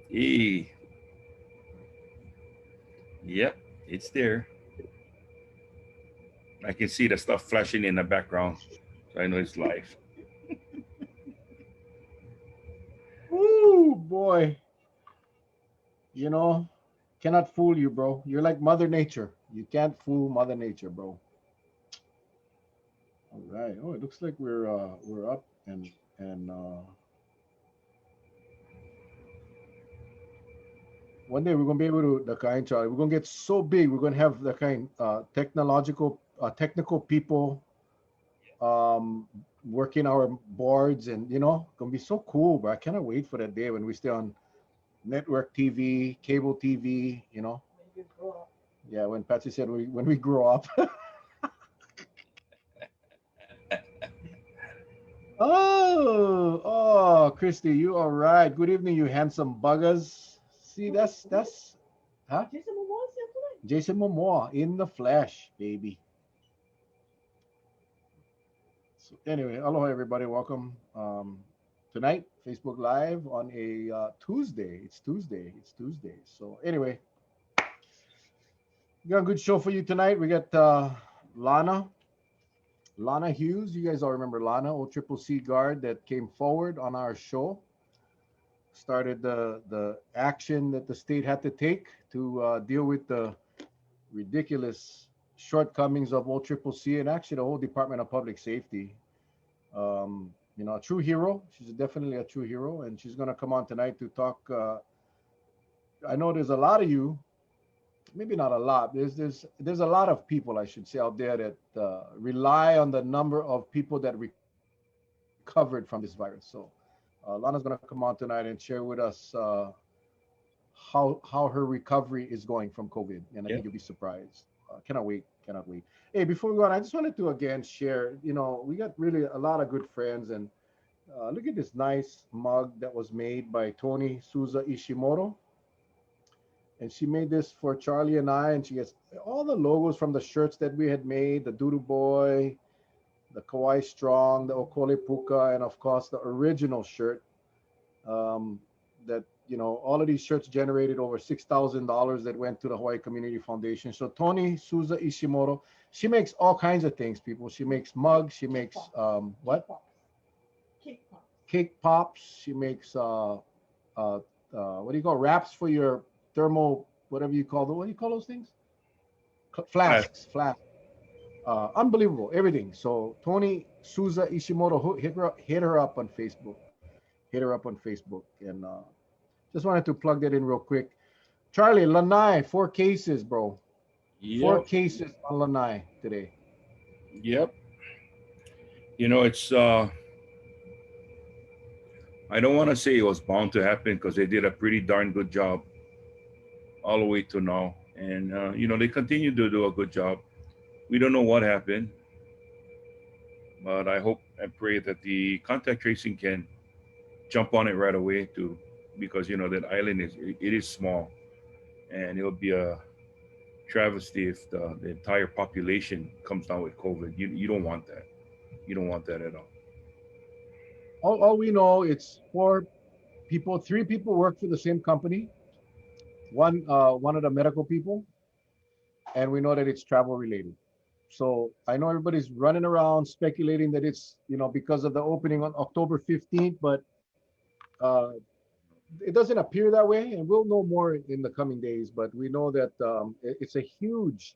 E. Yep, it's there. I can see the stuff flashing in the background, so I know it's live. Woo, boy. You know, cannot fool you, bro. You're like Mother Nature. You can't fool Mother Nature, bro. All right. Oh, it looks like we're up and one day we're gonna be able to the kind Charlie. We're gonna get so big. We're gonna have the kind technical people um working our boards and gonna be so cool. But I cannot wait for that day when we stay on network TV, cable TV. Yeah, when Patsy said when we grow up. Oh, Christy, you all right? Good evening, you handsome buggers. See, that's huh? Jason Momoa in the flesh, baby. So anyway, aloha everybody, welcome. Tonight, Facebook Live on a Tuesday. It's Tuesday. It's Tuesday. So anyway, we got a good show for you tonight. We got Lana, Lana Hughes. You guys all remember Lana, OCCC guard that came forward on our show, started the action that the state had to take to deal with the ridiculous shortcomings of OCCC and actually the whole Department of Public Safety. A true hero. She's definitely a true hero, and she's going to come on tonight to talk. I know there's a lot of you, maybe not a lot. There's a lot of people, I should say, out there that rely on the number of people that recovered from this virus. So Lana's going to come on tonight and share with us how her recovery is going from COVID, and I think you'll Yeah. be surprised. Cannot wait, cannot wait. Hey, before we go on, I just wanted to again share. We got really a lot of good friends, and look at this nice mug that was made by Tony Souza Ishimoto, and she made this for Charlie and I, and she gets all the logos from the shirts that we had made, the Doodoo Boy, the Kawaii Strong, the Okole Puka, and of course the original shirt. That all of these shirts generated over $6,000 that went to the Hawaii Community Foundation. So Tony Souza Ishimoto, she makes all kinds of things. People, she makes mugs. She makes what? Cake pops. She makes what do you call wraps for your thermal whatever you call them. What do you call those things? Flash. Flasks. Unbelievable, everything. So Tony Souza Ishimoto, hit her up on Facebook. Hit her up on Facebook, and just wanted to plug that in real quick. Charlie, Lanai, 4 cases, bro. Four Yep. cases on Lanai today. Yep. It's I don't want to say it was bound to happen because they did a pretty darn good job all the way to now, and they continue to do a good job. We don't know what happened, but I hope and pray that the contact tracing can jump on it right away too, because that island is small, and it'll be a travesty if the entire population comes down with COVID. You don't want that. You don't want that at all. All we know, it's 4 people. 3 people work for the same company. One of the medical people, and we know that it's travel related. So I know everybody's running around speculating that it's because of the opening on October 15th, but uh, it doesn't appear that way, and we'll know more in the coming days. But we know that it's a huge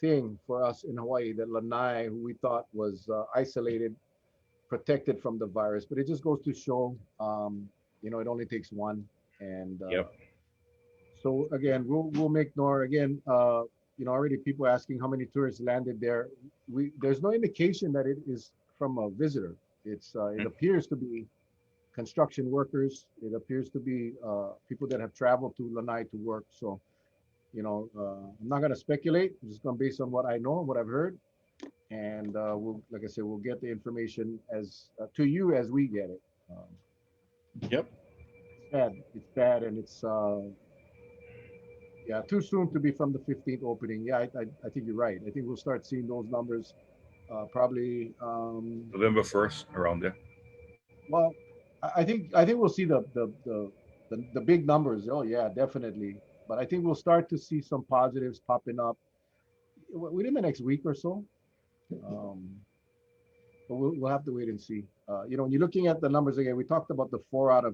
thing for us in Hawaii that Lanai, who we thought was isolated, protected from the virus. But it just goes to show, it only takes one. And Yep. so again, we'll make Nor again. Already people asking how many tourists landed there. There's no indication that it is from a visitor. It Mhm. appears to be construction workers. It appears to be people that have traveled to Lanai to work. So I'm not going to speculate. I'm just going to based on what I know and what I've heard, and we'll, like I said, we'll get the information as to you as we get it. Um, Yep. it's bad. It's bad, and it's yeah, too soon to be from the 15th opening. Yeah, I think you're right. I think we'll start seeing those numbers probably. November 1st around there. Well, I think we'll see the big numbers. Oh yeah, definitely. But I think we'll start to see some positives popping up within the next week or so. Um, but we'll have to wait and see. When you're looking at the numbers again, we talked about the 1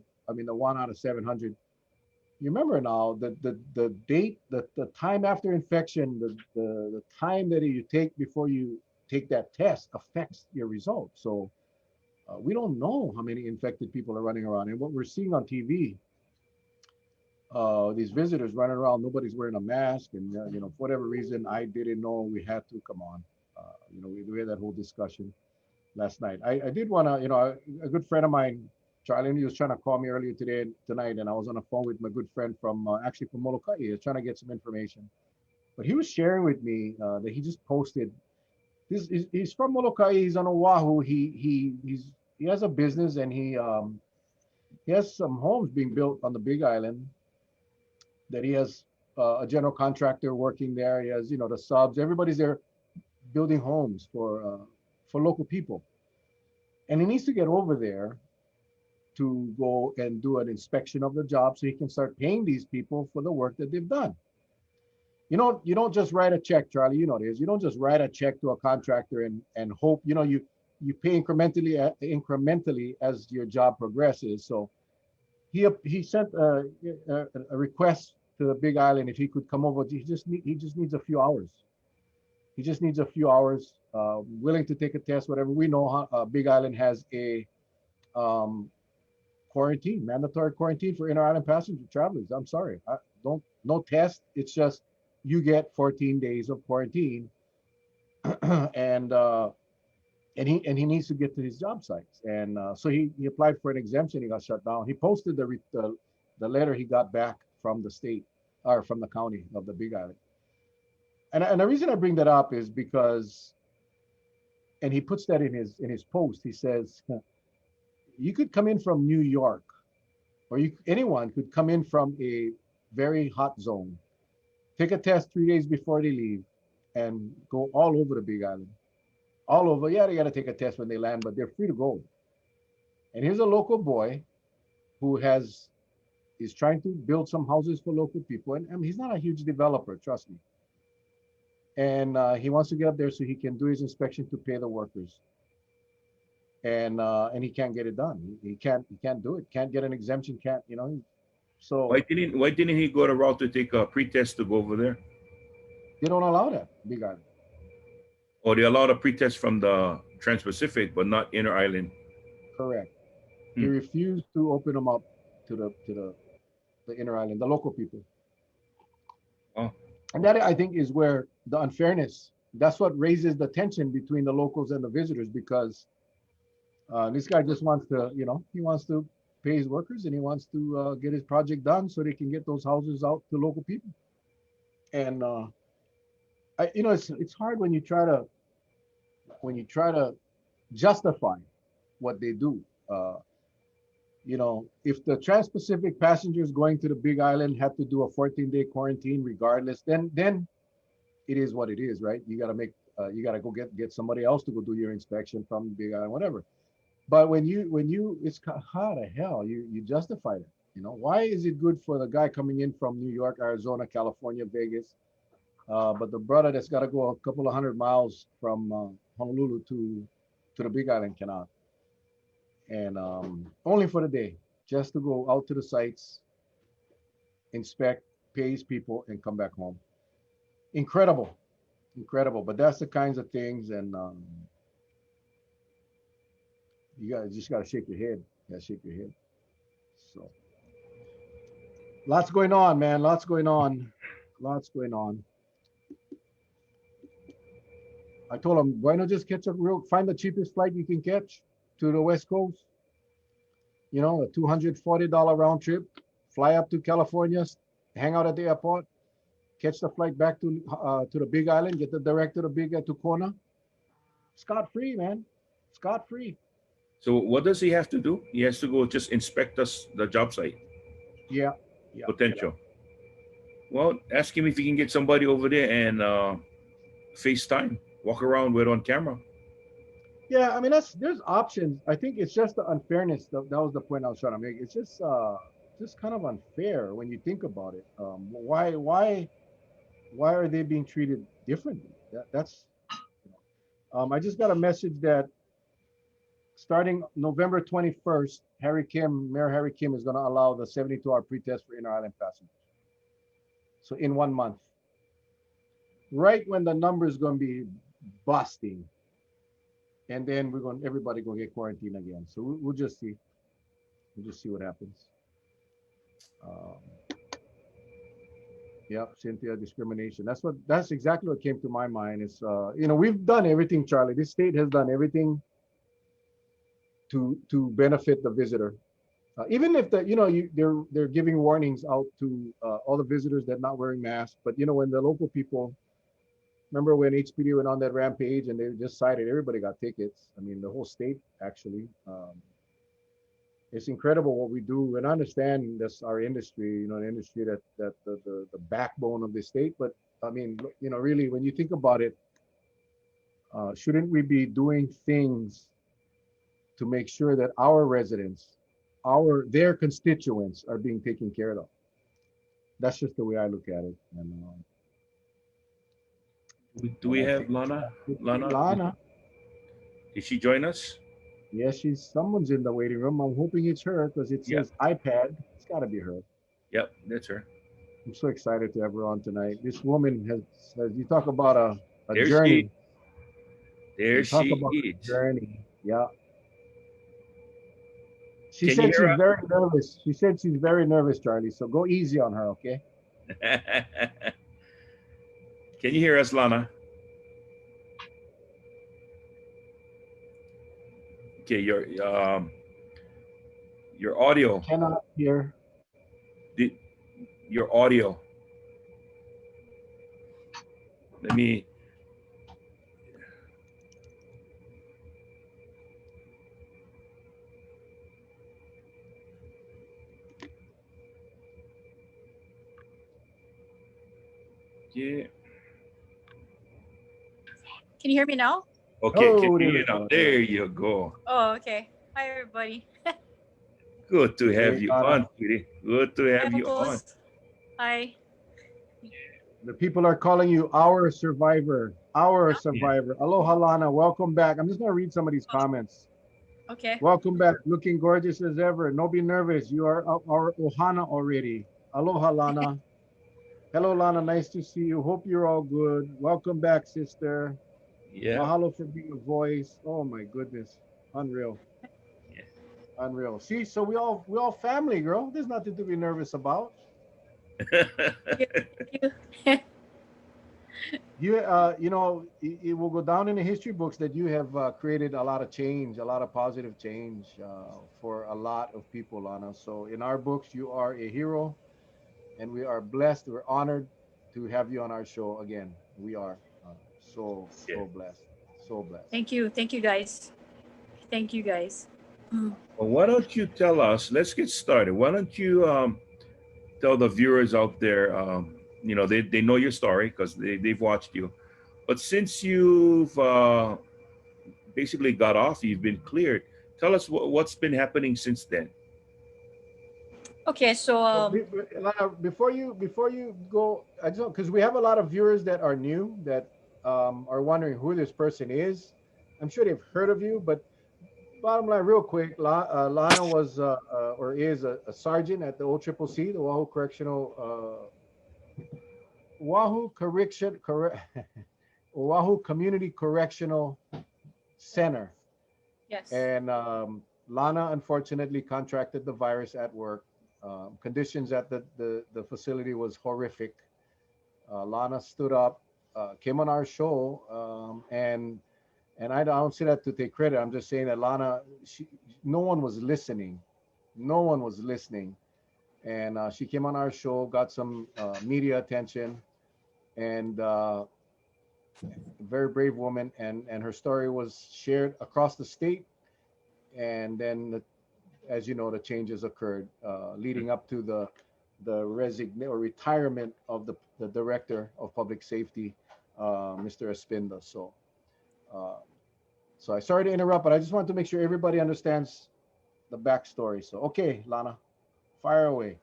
out of 700. You remember now the date, the time after infection, the time that you take before you take that test affects your results. So we don't know how many infected people are running around. And what we're seeing on TV, these visitors running around, nobody's wearing a mask. And, for whatever reason, I didn't know we had to. Come on. We had that whole discussion last night. I did want to, a good friend of mine, Charlie, he was trying to call me earlier tonight, and I was on the phone with my good friend from actually from Molokai. He was trying to get some information. But he was sharing with me that he just posted. He's from Molokai. He's on Oahu. He has a business, and he has some homes being built on the Big Island. That he has a general contractor working there. He has the subs. Everybody's there building homes for local people, and he needs to get over there to go and do an inspection of the job so he can start paying these people for the work that they've done. You don't just write a check, Charlie. You know this. You don't just write a check to a contractor and hope. You pay incrementally as your job progresses. So he sent a request to the Big Island if he could come over. He just needs a few hours. He just needs a few hours. Willing to take a test, whatever. We know Big Island has a mandatory quarantine for inter-island passenger travelers. I'm sorry, don't no test. It's just you get 14 days of quarantine, and he needs to get to his job sites. And so he applied for an exemption. He got shut down. He posted the letter he got back from the state or from the county of the Big Island. And the reason I bring that up is because, and he puts that in his post. He says, you could come in from New York, or anyone could come in from a very hot zone, take a test 3 days before they leave, and go all over the Big Island, all over. Yeah, they got to take a test when they land, but they're free to go. And here's a local boy who is trying to build some houses for local people, and I mean, he's not a huge developer, trust me. And he wants to get up there so he can do his inspection to pay the workers. And he can't get it done. He can't do it. Can't get an exemption. Can't. Why So didn't he go the route to take a pretest to go over there? they don't allow that, Big Island. Or they allowed a pretest from the Trans-Pacific, but not inner island? Correct. He Hmm. refused to open them up to the inner island, the local people. Oh, And that, I think, is where the unfairness. That's what raises the tension between the locals and the visitors, because this guy just wants to, he wants to pay his workers, and he wants to get his project done so they can get those houses out to local people. And it's hard when you try to justify what they do. Uh, if the Trans-Pacific passengers going to the Big Island have to do a 14-day quarantine regardless, then it is what it is, right? You got to go get somebody else to go do your inspection from the Big Island, whatever. But when you it's how the hell you justify it? Why is it good for the guy coming in from New York, Arizona, California, Vegas, but the brother that's got to go a couple of 100 miles from Honolulu to the Big Island cannot, and only for the day, just to go out to the sites, inspect, pay his people, and come back home. Incredible, incredible. But that's the kinds of things, and you just gotta shake your head. You gotta shake your head. So lots going on, man. Lots going on. Lots going on. I told him, why not just find the cheapest flight you can catch to the West Coast? A $240 round trip, fly up to California, hang out at the airport, catch the flight back to the Big Island, get the direct to the Big to Kona, scot free, man, scot free. so what does he have to do? He has to go just inspect us the job site Yeah, yeah, yeah. potential. Well, ask him if he can get somebody over there and FaceTime, walk around with on camera. Yeah, I mean there's options. I think it's just the unfairness. That was the point I was trying to make. It's just kind of unfair when you think about it. Why are they being treated differently? That's I just got a message that starting November 21st, Mayor Harry Kim is going to allow the 72-hour pretest for inter island passengers. So in 1 month, right when the number is going to be busting, and then everybody going to get quarantined again. So we'll just see. We'll just see what happens. Um, Yep, Cynthia, discrimination. That's exactly what came to my mind. Is we've done everything, Charlie. This state has done everything to benefit the visitor. Even if they're giving warnings out to all the visitors that not wearing masks. But when the local people, remember when HPD went on that rampage and they just cited everybody got tickets. I mean, the whole state actually. It's incredible what we do, and I understand that's our industry. An industry that the backbone of the state. But I mean, really, when you think about it, shouldn't we be doing things to make sure that our residents, their constituents, are being taken care of? That's just the way I look at it. Do we And I have think Lana? that could be Lana, Lana. did she join us? Yes, someone's in the waiting room. I'm hoping it's her because it Yep. says iPad. It's got to be her. Yep, that's her. I'm so excited to have her on tonight. This woman has you talk about a There she journey. there You talk she about a is. journey. Yeah. She Can you said hear she's very nervous. She said she's very nervous, Charlie. So go easy on her, okay? us? Can you hear us, Lana? Okay, your audio. Cannot hear. the, your audio. Let me. Yeah. Can you hear me now? Okay. Can Oh, you there hear we now? go. There you go. Oh, okay. Hi, everybody. Good to have Hey, you Lana. on, sweetie. Good to Hi, have you on. host. Hi. The people are calling you our survivor. Our Yeah. survivor. Aloha, Lana. Welcome back. I'm just going to read some of these comments. Okay. Welcome back. Looking gorgeous as ever. No be nervous. You are our Ohana already. Aloha, Lana. Hello, Lana. Nice to see you. Hope you're all good. Welcome back, sister. Yeah. Mahalo for being a voice. Oh my goodness. Unreal. Unreal. See, so we all family, girl. There's nothing to be nervous about. Thank you. Thank you. It will go down in the history books that you have created a lot of change, a lot of positive change for a lot of people, Lana. So in our books, you are a hero, and we are blessed. We're honored to have you on our show again. We are Yeah. so blessed, so blessed. Thank you. Thank you, guys. Thank you, guys. Mm. Well, why don't you tell us? Let's get started. Why don't you tell the viewers out there? They know your story because they've watched you. But since you've basically got off, you've been cleared. Tell us what's been happening since then. Okay, so Well, Lana, before you go, I just because we have a lot of viewers that are new that are wondering who this person is. I'm sure they've heard of you, but bottom line, real quick, Lana was or is a sergeant at the OCCC, the Oahu Correction Oahu Community Correctional Center, yes. and Lana unfortunately contracted the virus at work. Conditions at the facility was horrific. Lana stood up, came on our show, and I don't say that to take credit. I'm just saying that Lana, no one was listening, no one was listening, and she came on our show, got some media attention, and a very brave woman, and her story was shared across the state, and then as you know, the changes occurred leading up to the retirement of the director of public safety, Mr. Espinda. So uh, So I sorry to interrupt, but I just want to make sure everybody understands the backstory. So okay, Lana, fire away.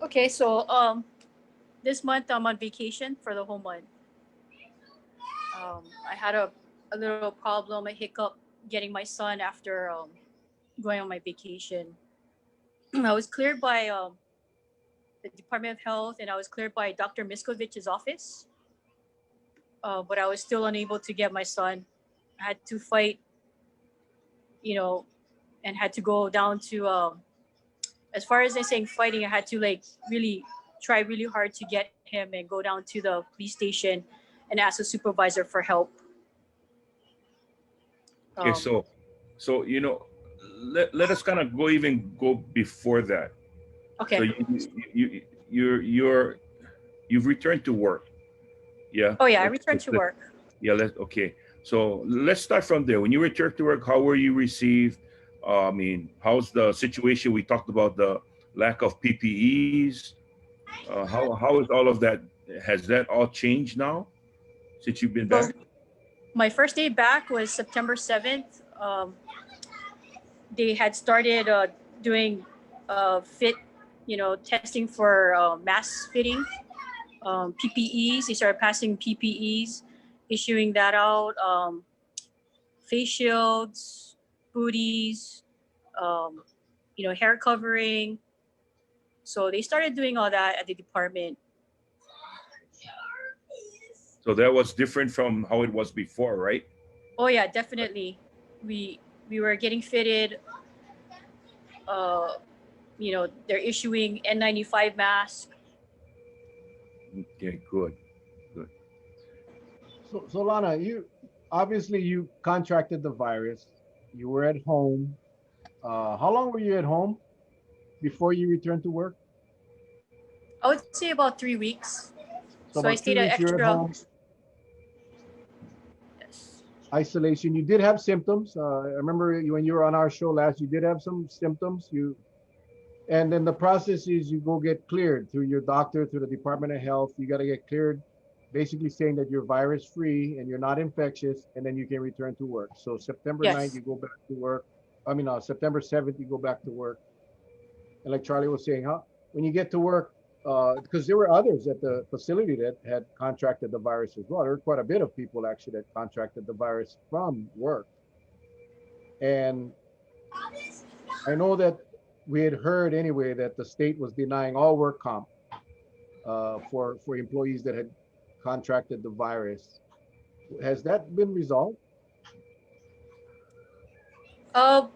Okay, so this month I'm on vacation for the whole month. I had a little problem, a hiccup getting my son after going on my vacation. I was cleared by the Department of Health, and I was cleared by Dr. Miskovich's office, but I was still unable to get my son. I had to fight, you know, and had to go down to as far as I saying fighting, I had to like really try really hard to get him and go down to the police station and ask a supervisor for help. Okay, Um, so let us kind of go before that. So okay. you've returned to work. Yeah. Oh yeah, I returned to work. Yeah, okay. So let's start from there. When you returned to work, how were you received? I mean, how's the situation? We talked about the lack of PPEs. How is all of that? Has that all changed now since you've been So back? my first day back was September 7th. They had started doing fit, testing for mask fitting, PPEs. They started passing PPEs, issuing that out. Face shields, booties, um, hair covering. So they started doing all that at the department. So that was different from how it was before, right? Oh yeah, definitely. We were getting fitted. Uh, they're issuing N95 masks. Okay, good, good. So Lana, you obviously you contracted the virus. You were at home. How long were you at home before you returned to work? I would say about 3 weeks. So So I about stayed three an weeks you're at extra. home, Yes. isolation. You did have symptoms. I remember when you were on our show last, you did have some symptoms. And then the process is you go get cleared through your doctor, through the Department of Health. You got to get cleared, basically saying that you're virus free and you're not infectious, and then you can return to work. So September 9th, Yes. you go back to work. I mean, September 7th, you go back to work. And like Charlie was saying, when you get to work, because there were others at the facility that had contracted the virus as well. There were quite a bit of people actually that contracted the virus from work. And I know that we had heard anyway that the state was denying all work comp for employees that had contracted the virus. Has that been resolved? Uh,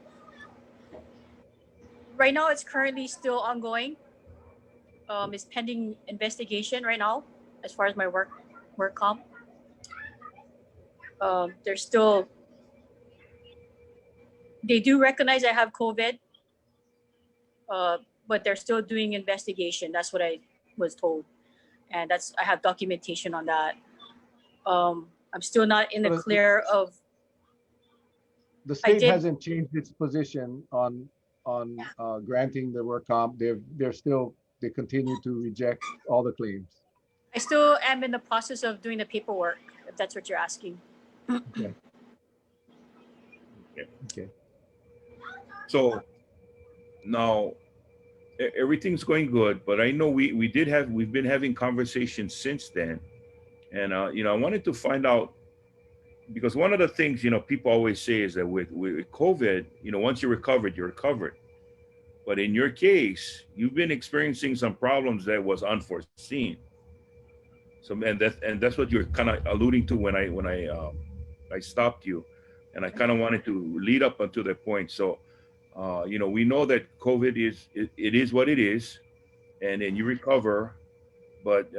right now it's currently still ongoing. It's pending investigation right now, as far as my work comp. They're still. They do recognize I have COVID, uh, but they're still doing investigation. That's what I was told, and I have documentation on that. I'm still not in the So clear of. the I state did. hasn't changed its position on granting the work comp. They continue to reject all the claims. I still am in the process of doing the paperwork. If that's what you're asking. Okay. Okay. Okay. So now everything's going good, but I know we've been having conversations since then, and I wanted to find out, because one of the things people always say is that with COVID, once you're recovered, you're recovered. But in your case, you've been experiencing some problems that was unforeseen. So and that's what you're kind of alluding to when I stopped you, and I kind of wanted to lead up until that point. So we know that COVID it is what it is, and then you recover, but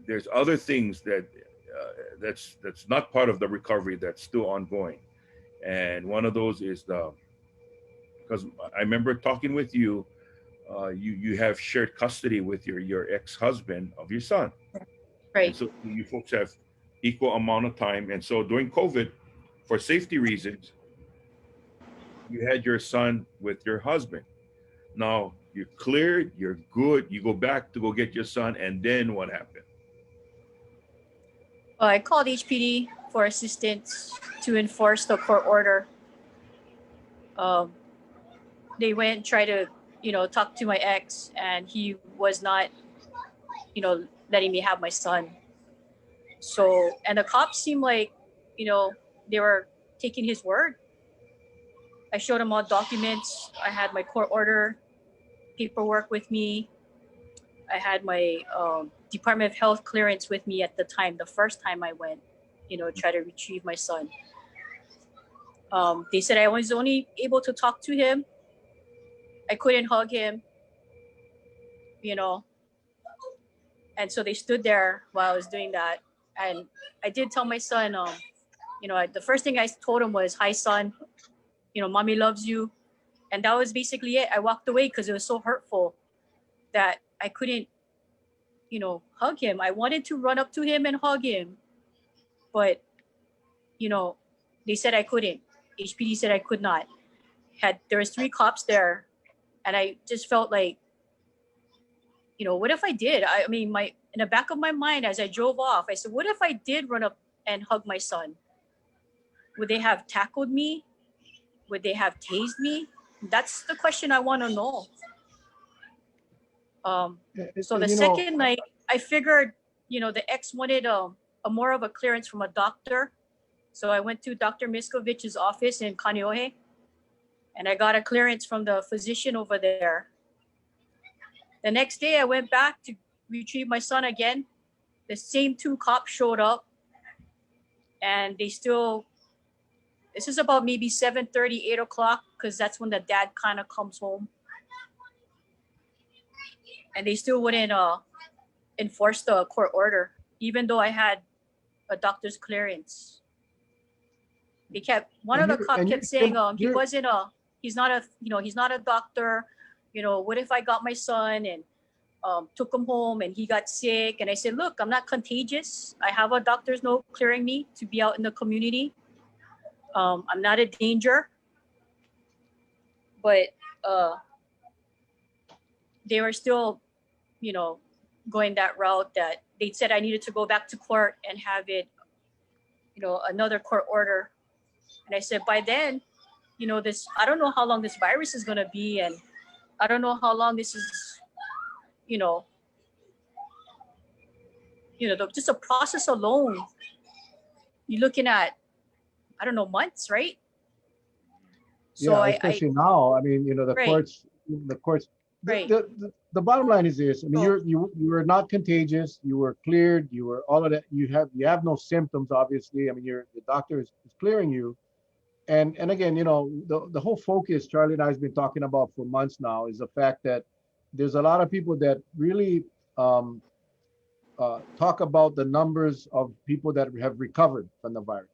there's other things that's not part of the recovery that's still ongoing, and one of those is because I remember talking with you. You have shared custody with your ex-husband of your son, and Right. so you folks have equal amount of time. And so during COVID, for safety reasons, you had your son with your husband. Now you're cleared, you're good. You go back to go get your son, and then what happened? I called HPD. for assistance to enforce the court order. They went and tried to, talk to my ex, and he was not, letting me have my son. So, and the cops seemed like, they were taking his word. I showed him all documents. I had my court order paperwork with me. I had my Department of Health clearance with me at the time, the first time I went, try to retrieve my son. They said I was only able to talk to him. I couldn't hug him, and so they stood there while I was doing that. And I did tell my son, the first thing I told him was, "Hi, son, mommy loves you." And that was basically it. I walked away because it was so hurtful that I couldn't, hug him. I wanted to run up to him and hug him, but, they said I couldn't. HPD said I could not. There was 3 cops there, and I just felt like, what if I did? I mean, in the back of my mind as I drove off, I said, what if I did run up and hug my son? Would they have tackled me? Would they have tased me? That's the question I want to know. So the second night, I figured, the ex wanted a more of a clearance from a doctor. So I went to Dr. Miskovich's office in Kaneohe, and I got a clearance from the physician over there. The next day, I went back to retrieve my son again. The same 2 cops showed up, and this is about maybe 7:30, 8 o'clock, because that's when the dad kind of comes home. And they still wouldn't enforce the court order, even though I had a doctor's clearance. One of the cops kept saying, he's not a doctor. What if I got my son and took him home and he got sick? And I said, look, I'm not contagious. I have a doctor's note clearing me to be out in the community. I'm not a danger. But they were still, going that route that they said I needed to go back to court and have it, another court order. And I said, by then, I don't know how long this virus is going to be. And I don't know how long this is, just a process alone. You're looking at, I don't know, months, right? So yeah, especially now. I mean, the courts. Right. The bottom line is this. I mean, you were not contagious. You were cleared. You were all of that. You have no symptoms, obviously. I mean, the doctor is clearing you. And again, the whole focus Charlie and I have been talking about for months now is the fact that there's a lot of people that really talk about the numbers of people that have recovered from the virus.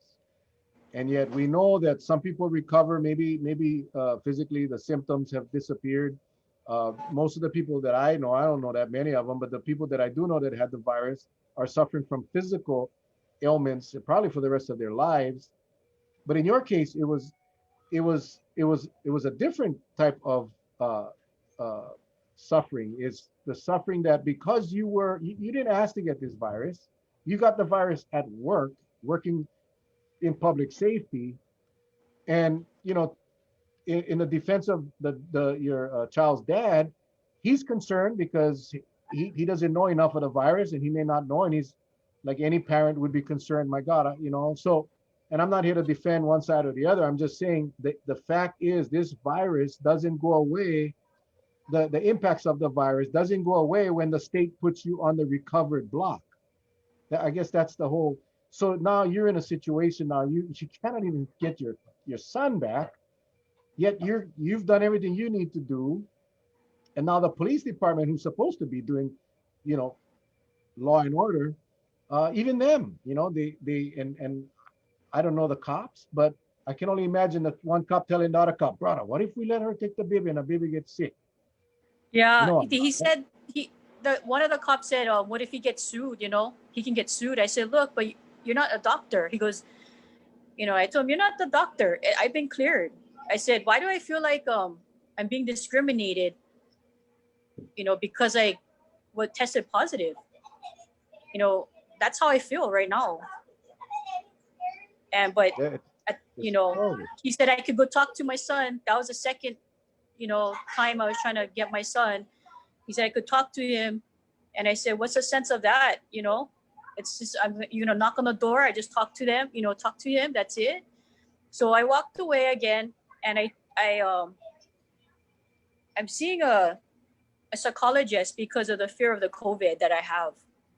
And yet we know that some people recover, maybe physically the symptoms have disappeared. Most of the people that I know, I don't know that many of them, but the people that I do know that had the virus are suffering from physical ailments, probably for the rest of their lives. But in your case, it was a different type of suffering. It's the suffering that because you didn't ask to get this virus, you got the virus at work, working in public safety, and in the defense of your child's dad, he's concerned because he doesn't know enough of the virus, and he may not know, and he's like any parent would be concerned. My God, so. And I'm not here to defend one side or the other. I'm just saying that the fact is this virus doesn't go away. The impacts of the virus doesn't go away when the state puts you on the recovered block. I guess that's the whole. So now you're in a situation now you cannot even get your son back, yet you've done everything you need to do, and now the police department, who's supposed to be doing, law and order, even them, they and I don't know the cops, but I can only imagine that one cop telling the other cop, brother, what if we let her take the baby and the baby gets sick? Yeah, he said one of the cops said, what if he gets sued? He can get sued. I said, look, but you're not a doctor. He goes, I told him, you're not the doctor. I've been cleared. I said, why do I feel like I'm being discriminated? Because I was tested positive. That's how I feel right now. And but Yeah, you it's know, horrible. he said I could go talk to my son. That was the second, time I was trying to get my son. He said I could talk to him, and I said, "What's the sense of that?" It's just I'm knock on the door. I just talk to them. Talk to him. That's it. So I walked away again, and I'm seeing a psychologist because of the fear of the COVID that I have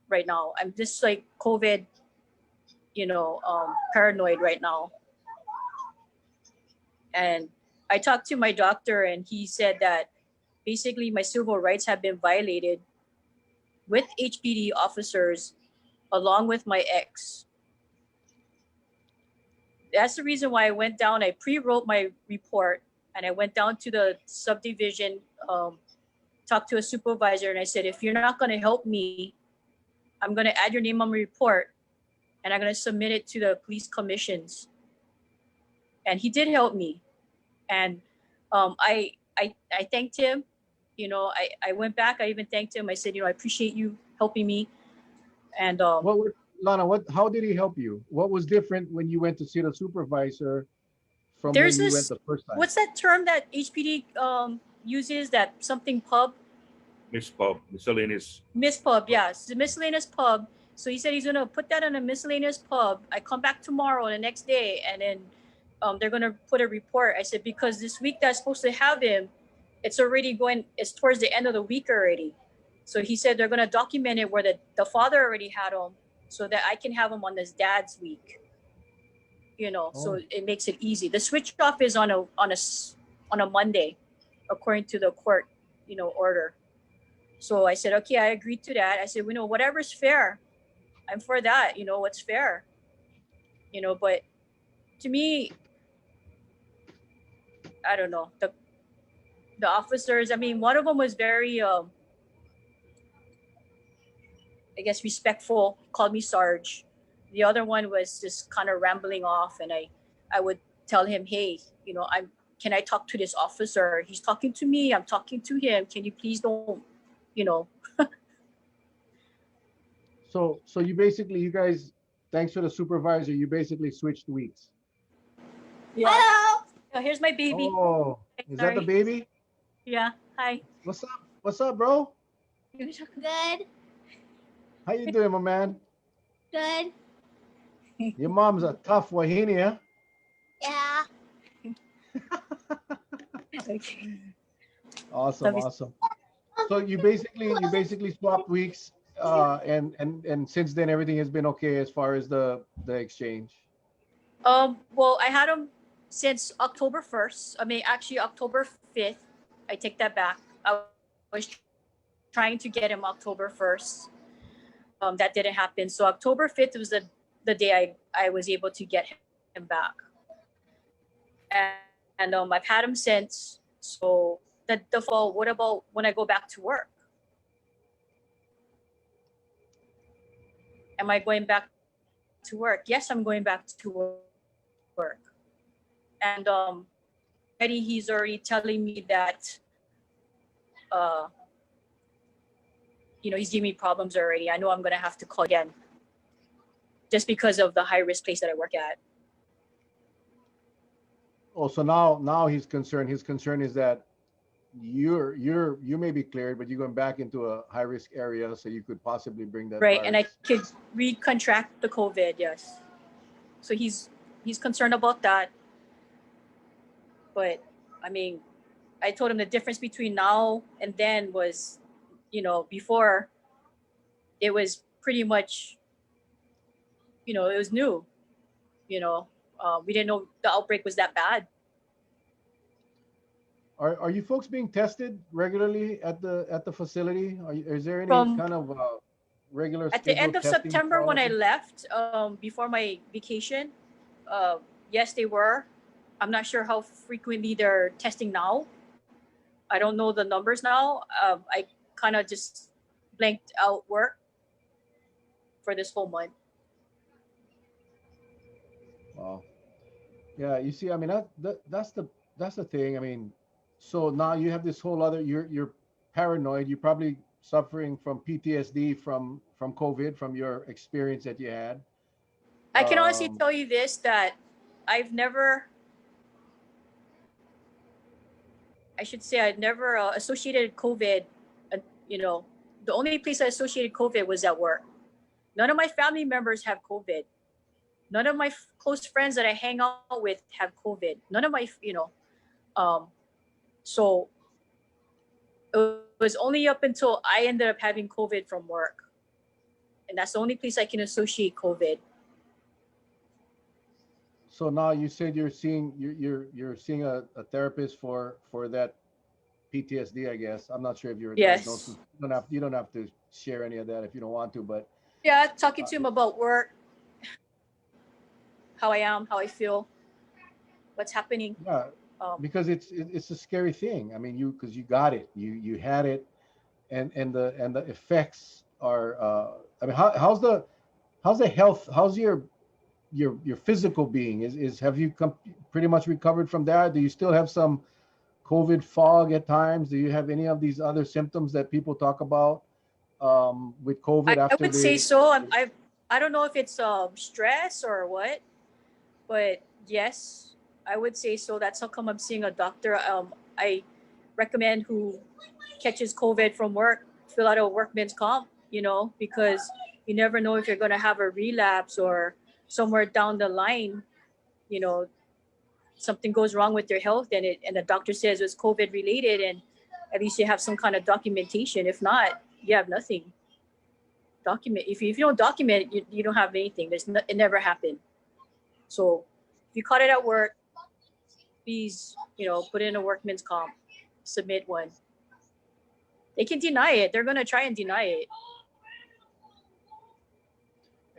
right now. I'm just like COVID, paranoid right now. And I talked to my doctor, and he said that basically my civil rights have been violated with HPD officers along with my ex. That's the reason why I went down. I pre-wrote my report, and I went down to the subdivision, talked to a supervisor, and I said, if you're not going to help me, I'm going to add your name on my report, and I'm going to submit it to the police commissions. And he did help me. And I thanked him. I went back. I even thanked him. I said, I appreciate you helping me. And What would Lana? How did he help you? What was different when you went to see the supervisor from there's when you went this, the first time? what's that term that HPD uses, that something pub? Miss Pub, miscellaneous. Miss Pub, yes, the miscellaneous pub. So he said he's gonna put that on a miscellaneous pub. I come back tomorrow, the next day, and then they're gonna put a report. I said, because this week that's supposed to have him, it's already going. It's towards the end of the week already. So he said they're gonna document it where the father already had him, so that I can have him on his dad's week. So Oh. it makes it easy. The switch off is on a Monday, according to the court, order. So I said, okay, I agreed to that. I said, whatever's fair, I'm for that. What's fair, but to me, I don't know, the officers. I mean, one of them was very, I guess, respectful, called me Sarge. The other one was just kind of rambling off, and I would tell him, hey, can I talk to this officer? He's talking to me. I'm talking to him. Can you please don't, you know? So you guys, thanks to the supervisor, you basically switched weeks. Yeah. Hello. Oh, here's my baby. Oh, is that the Sorry. baby? Yeah. Hi. What's up? What's up, bro? Good. How you doing, my man? Good. Your mom's a tough Wahinia. Yeah. Okay. Awesome, awesome. So you basically swapped weeks, and since then everything has been okay as far as the exchange. Well, I had him since October 1st. I mean, actually October 5th. I take that back. I was trying to get him October 1st. That didn't happen. So October 5th was the day I was able to get him back. And I've had him since. So the fall, what about when I go back to work? Am I going back to work? Yes, I'm going back to work. And already he's already telling me that he's giving me problems already. I know I'm gonna have to call again just because of the high risk place that I work at. Oh, so now he's concerned. His concern is that you may be cleared, but you're going back into a high risk area, so you could possibly bring that Right, virus. and I could recontract the COVID. Yes, so he's concerned about that. But I mean, I told him the difference between now and then was, before it was pretty much, it was new. We didn't know the outbreak was that bad. Are you folks being tested regularly at the facility? Is there any From- kind of regular At the end scheduled of testing September when I policy? left, before my vacation, yes, they were. I'm not sure how frequently they're testing now. I don't know the numbers now. I kind of just blanked out work for this whole month. Wow. Yeah, you see, I mean that's the thing. I mean, so now you have this whole other you're paranoid. You're probably suffering from PTSD from COVID, from your experience that you had. I can honestly Um, tell you this, that I've never, I should say, I've never associated COVID. Uh, you know, the only place I associated COVID was at work. None of my family members have COVID. None of my close friends that I hang out with have COVID. None of my, um, so it was only up until I ended up having COVID from work, and that's the only place I can associate COVID. so now you said you're seeing a therapist for that PTSD, I guess. I'm not sure if you're diagnosed. Yes. You don't have to share any of that if you don't want to, but Yeah, talking uh, to him about work, how I am, how I feel, what's happening. yeah, because it's a scary thing. I mean, you because you got it, you had it, and the effects are. I mean, how's the health? How's your physical being? Is have you pretty much recovered from that? Do you still have some COVID fog at times? Do you have any of these other symptoms that people talk about with COVID I after would say they? so. I don't know if it's stress or what, but yes, I would say so. That's how come I'm seeing a doctor. I recommend who catches COVID from work fill out a workman's comp, because you never know if you're gonna have a relapse or somewhere down the line, you know, something goes wrong with your health and the doctor says it's COVID related, and at least you have some kind of documentation. If not, you have nothing. Document if you don't document, you don't have anything. It never happened. So if you caught it at work, please, put in a workman's comp, submit one. They can deny it. They're gonna try and deny it.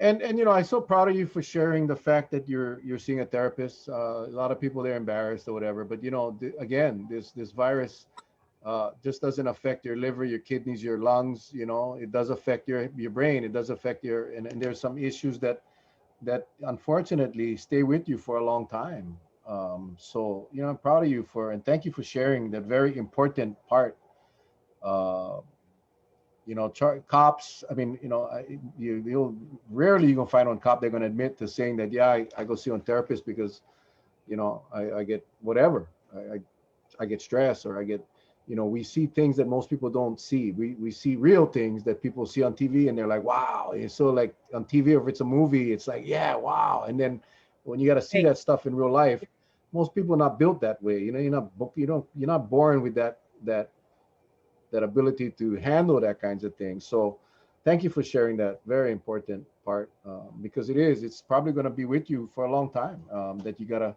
And I'm so proud of you for sharing the fact that you're seeing a therapist. A lot of people they're embarrassed or whatever, but again, this virus just doesn't affect your liver, your kidneys, your lungs. It does affect your brain. It does affect and there's some issues that unfortunately stay with you for a long time. So I'm proud of you and thank you for sharing that very important part. Uh, cops. I mean, you'll rarely you gonna find one cop they're gonna admit to saying that, yeah, I go see a therapist because I get whatever. I get stressed or I get, we see things that most people don't see. We see real things that people see on TV and they're like, wow. And so like on TV, or if it's a movie, it's like, yeah, wow. And then when you got to see Right. that stuff in real life, most people are not built that way. You're not born with that ability to handle that kinds of things. So thank you for sharing that very important part, because it's probably going to be with you for a long time, that you gotta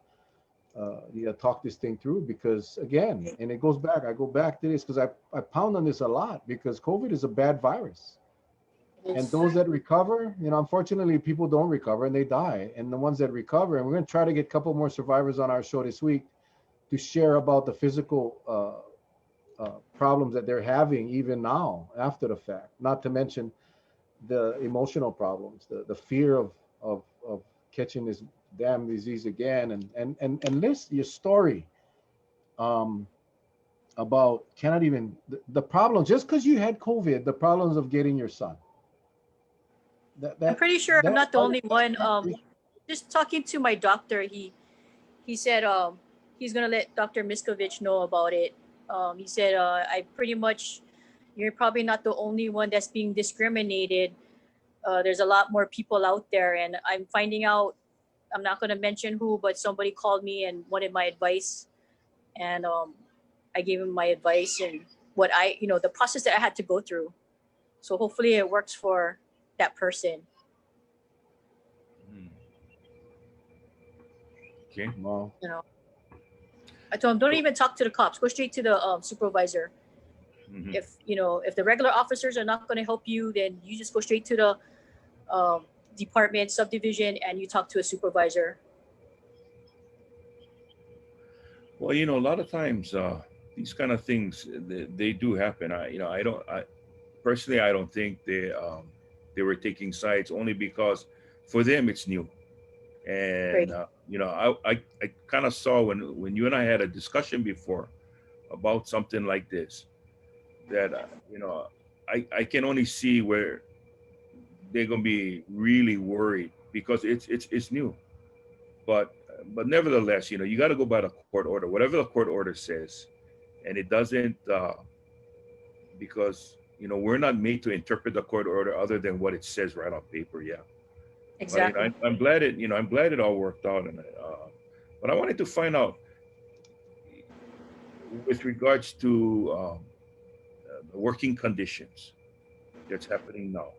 talk this thing through, because again, and I go back to this because I pound on this a lot, because COVID is a bad virus. And Yes. those that recover, unfortunately people don't recover and they die. And the ones that recover, and we're going to try to get a couple more survivors on our show this week to share about the physical problems that they're having even now after the fact, not to mention the emotional problems, the fear of catching this damn disease again, and list your story, um, about cannot even the problem just because you had COVID, the problems of getting your son. That I'm that pretty sure I'm that not the part. only one. Just talking to my doctor, he said he's gonna let Dr. Miskovich know about it. He said I pretty much you're probably not the only one that's being discriminated. There's a lot more people out there, and I'm finding out. I'm not gonna mention who, but somebody called me and wanted my advice, and I gave him my advice and the process that I had to go through. So hopefully it works for that person. Hmm. Okay. Well, You know, I told him don't so even talk to the cops. Go straight to the supervisor. Hmm. If the regular officers are not going to help you, then you just go straight to the department subdivision and you talk to a supervisor. Well, a lot of times these kind of things they do happen. I don't. I personally, I don't think they were taking sides only because for them it's new. Right. And I kind of saw when you and I had a discussion before about something like this, that I can only see where they're gonna be really worried because it's new. But nevertheless, you got to go by the court order, whatever the court order says, and it doesn't because we're not made to interpret the court order other than what it says right on paper. Yeah, but Exactly. I'm glad I'm glad it all worked out, and but I wanted to find out with regards to the working conditions that's happening now,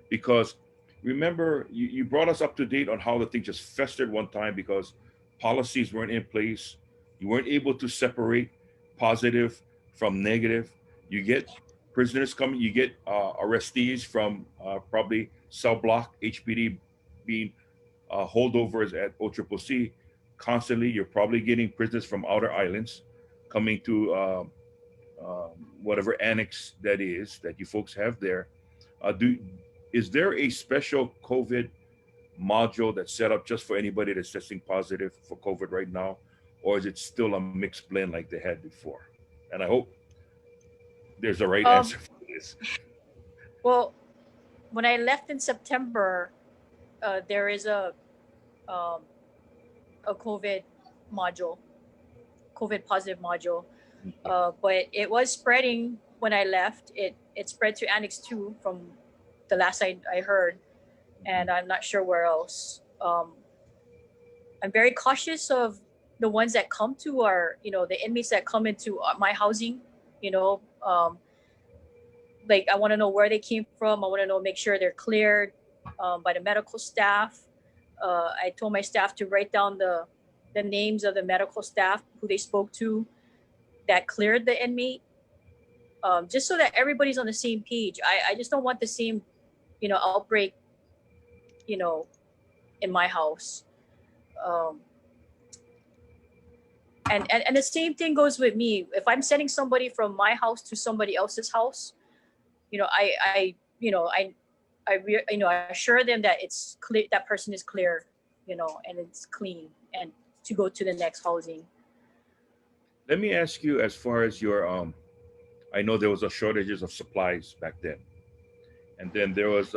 because remember you brought us up to date on how the thing just festered one time because policies weren't in place. You weren't able to separate positive from negative. You get prisoners coming, you get arrestees from probably cell block HPD being holdovers at OCCC constantly. You're probably getting prisoners from outer islands coming to whatever annex that is that you folks have there. Do Is there a special COVID module that's set up just for anybody that's testing positive for COVID right now, or is it still a mixed blend like they had before? And I hope there's a right Um, answer for this. well, when I left in September, there is um, a module, COVID positive module. But it was spreading when I left. It spread to Annex 2 from the last I heard, and I'm not sure where else. I'm very cautious of the ones that come to our, the inmates that come into my housing, you know, um, like I want to know where they came from. I want to know, make sure they're cleared by the medical staff. I told my staff to write down the names of the medical staff who they spoke to that cleared the inmate, just so that everybody's on the same page. I just don't want the same, outbreak, you know, in my house. Um, and the same thing goes with me. If I'm sending somebody from my house to somebody else's house, I I assure them that it's clear, that person is clear, and it's clean, and to go to the next housing. Let me ask you, as far as your I know there was a shortages of supplies back then, and then there was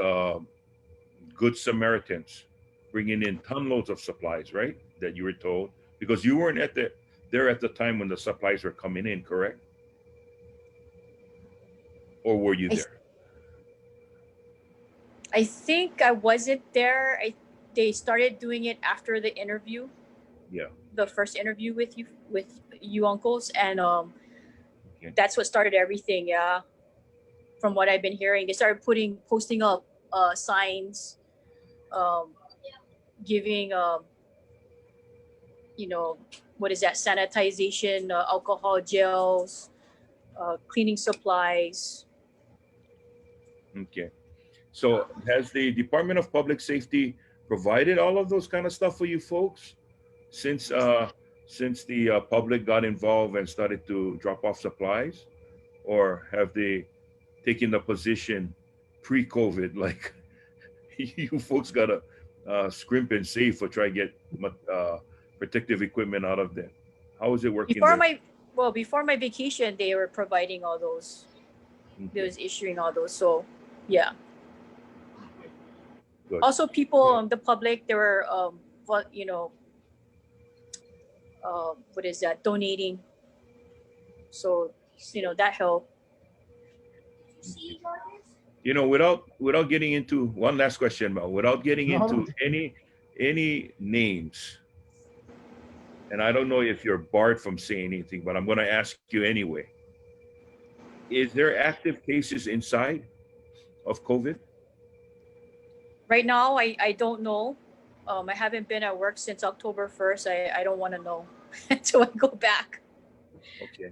good Samaritans bringing in ton loads of supplies, right? That you were told because you weren't there at the time when the supplies were coming in, correct? Or were you I there? I think I wasn't there. They started doing it after the interview, Yeah. the first interview with you uncles, and Okay. that's what started everything. Yeah, from what I've been hearing, they started posting up signs, um, giving you know what is that, sanitization, alcohol gels, cleaning supplies. Okay. So has the Department of Public Safety provided all of those kind of stuff for you folks since the public got involved and started to drop off supplies, or have they taken the position pre-COVID like you folks gotta scrimp and save for try to get uh, protective equipment out of them? How is it working Before there? my before my vacation, they were providing all those. They Okay. was issuing all those. So yeah. Okay. Good. Also, people, Yeah. the public, they were what is that, donating. So that helped. Okay. Without getting into one last question, Mel, without getting No, no. into any names, and I don't know if you're barred from saying anything, but I'm going to ask you anyway. Is there active cases inside of COVID? Right now, I don't know. I haven't been at work since October 1st. I don't want to know until I go back. Okay.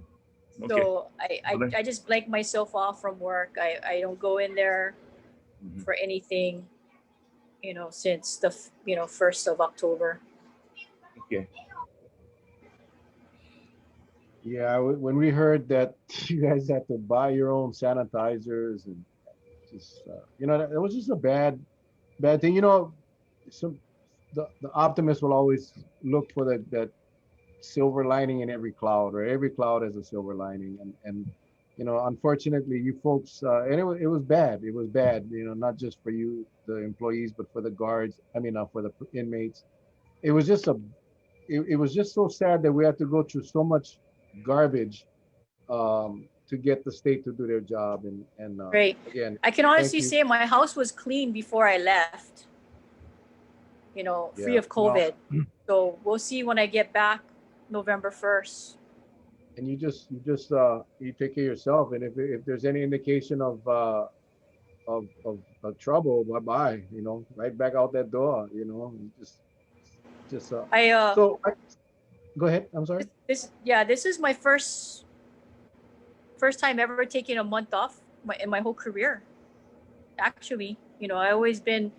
Okay. So I, Well, I, I just blank myself off from work. I don't go in there mhm. for anything, since the 1st of October. Okay. Yeah, when we heard that you guys had to buy your own sanitizers and just that was just a bad thing. Some the optimist will always look for that silver lining in every cloud, or every cloud has a silver lining, and unfortunately, you folks, and it was bad. It was bad, not just for you, the employees, but for the guards. I mean, for the inmates. It was just it was just so sad that we had to go through so much garbage to get the state to do their job. And Right. again, I can thank honestly you. say my house was clean before I left, free Yeah. of Well, COVID. So we'll see when I get back November 1st. and you take care of yourself. And if there's any indication of trouble, bye bye. Right back out that door. Just I so I, go ahead. I'm sorry. this is my first time ever taking a month off in my whole career. Actually, I always been,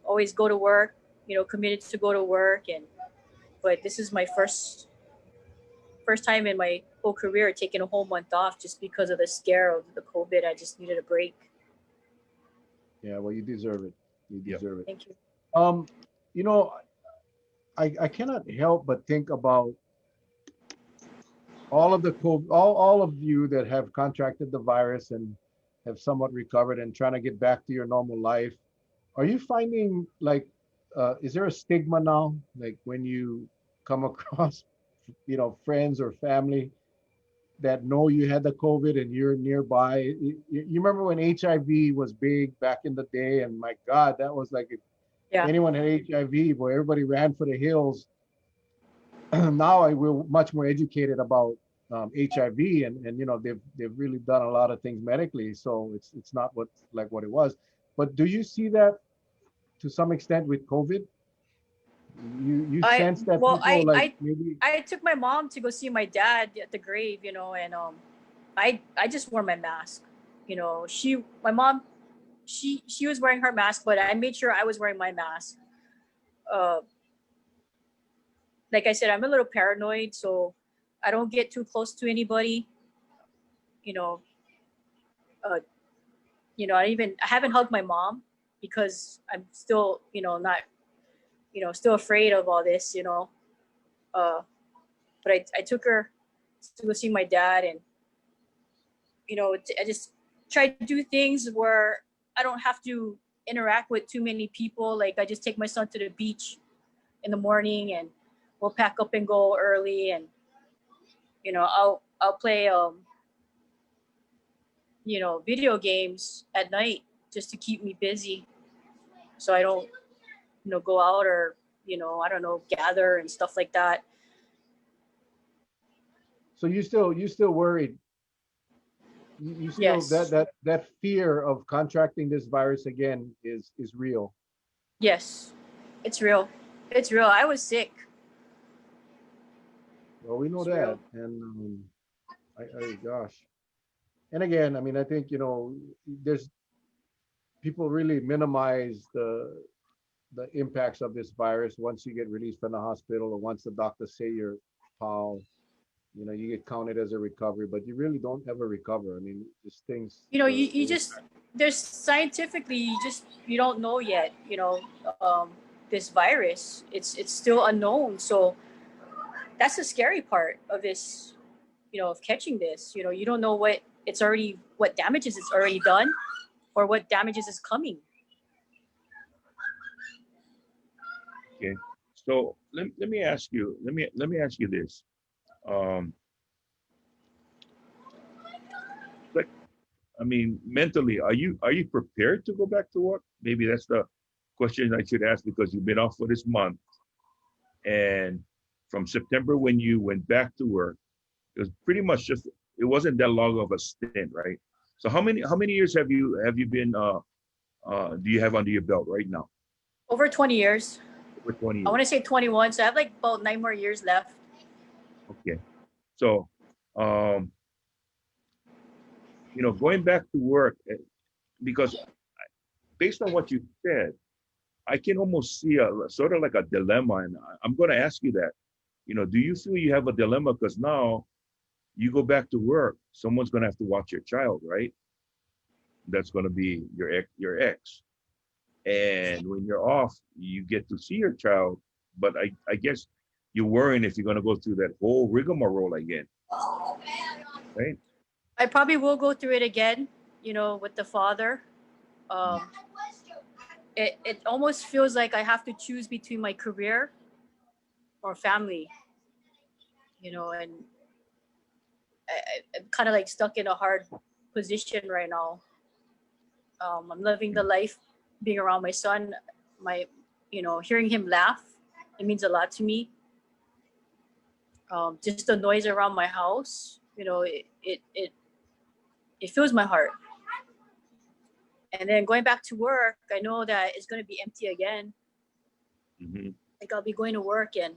always go to work, committed to go to work, but this is my first time in my whole career taking a whole month off just because of the scare of the COVID. I just needed a break. Yeah. Well, you deserve it. You Yeah. deserve it. Thank you. Um, you know, I cannot help but think about all of the all of you that have contracted the virus and have somewhat recovered and trying to get back to your normal life. Are you finding like, is there a stigma now? Like when you come across, friends or family that know you had the COVID and you're nearby. You remember when HIV was big back in the day, and my God, that was like if Yeah. anyone had HIV, boy, everybody ran for the hills. Now we're much more educated about HIV, and they've really done a lot of things medically, so it's not what it was. But do you see that to some extent with COVID? You I sense that well, people like maybe I took my mom to go see my dad at the grave, and I just wore my mask. My mom, she was wearing her mask, but I made sure I was wearing my mask. Uh, like I said, I'm a little paranoid, so I don't get too close to anybody. You know, uh, I haven't hugged my mom because I'm still, not, still afraid of all this. Uh, but I took her to go see my dad, and I just try to do things where I don't have to interact with too many people. Like I just take my son to the beach in the morning, and we'll pack up and go early, and I'll play video games at night just to keep me busy, so I don't go out or I don't know, gather and stuff like that. so you still worried. You still Yes, that fear of contracting this virus again is real. yes, it's real. It's real. I was sick. Well, we know It's that, real. and gosh, and again, I mean, I think there's people really minimize the impacts of this virus once you get released from the hospital or once the doctors say you're pal. You get counted as a recovery, but you really don't ever recover. I mean, these things, You just, there's scientifically, you don't know yet. This virus, it's still unknown. So that's the scary part of this. Of catching this. You don't know what damages it's already done, or what damages is coming. Okay. So let me ask you, let me ask you this. Um, like, I mean, mentally, are you prepared to go back to work? Maybe that's the question I should ask, because you've been off for this month, and from September when you went back to work, it was pretty much just, it wasn't that long of a stint, right? So how many years have you been do you have under your belt right now? Over 20 years. Over 20 I want to years. say 21. So I have like about 9 more years left. Okay. So um, going back to work, because based on what you said, I can almost see a sort of like a dilemma, and I'm going to ask you that. Do you feel you have a dilemma because now you go back to work, someone's going to have to watch your child, right? That's going to be your ex. And when you're off, you get to see your child, but I guess you're worrying if you're going to go through that whole rigmarole again, right? I probably will go through it again, with the father. Mm. Um, it almost feels like I have to choose between my career or family, and I'm kind of like stuck in a hard position right now. I'm living the life, being around my son, my, hearing him laugh, it means a lot to me. Just the noise around my house, it fills my heart. And then going back to work, I know that it's going to be empty again. Hmm. Like I'll be going to work and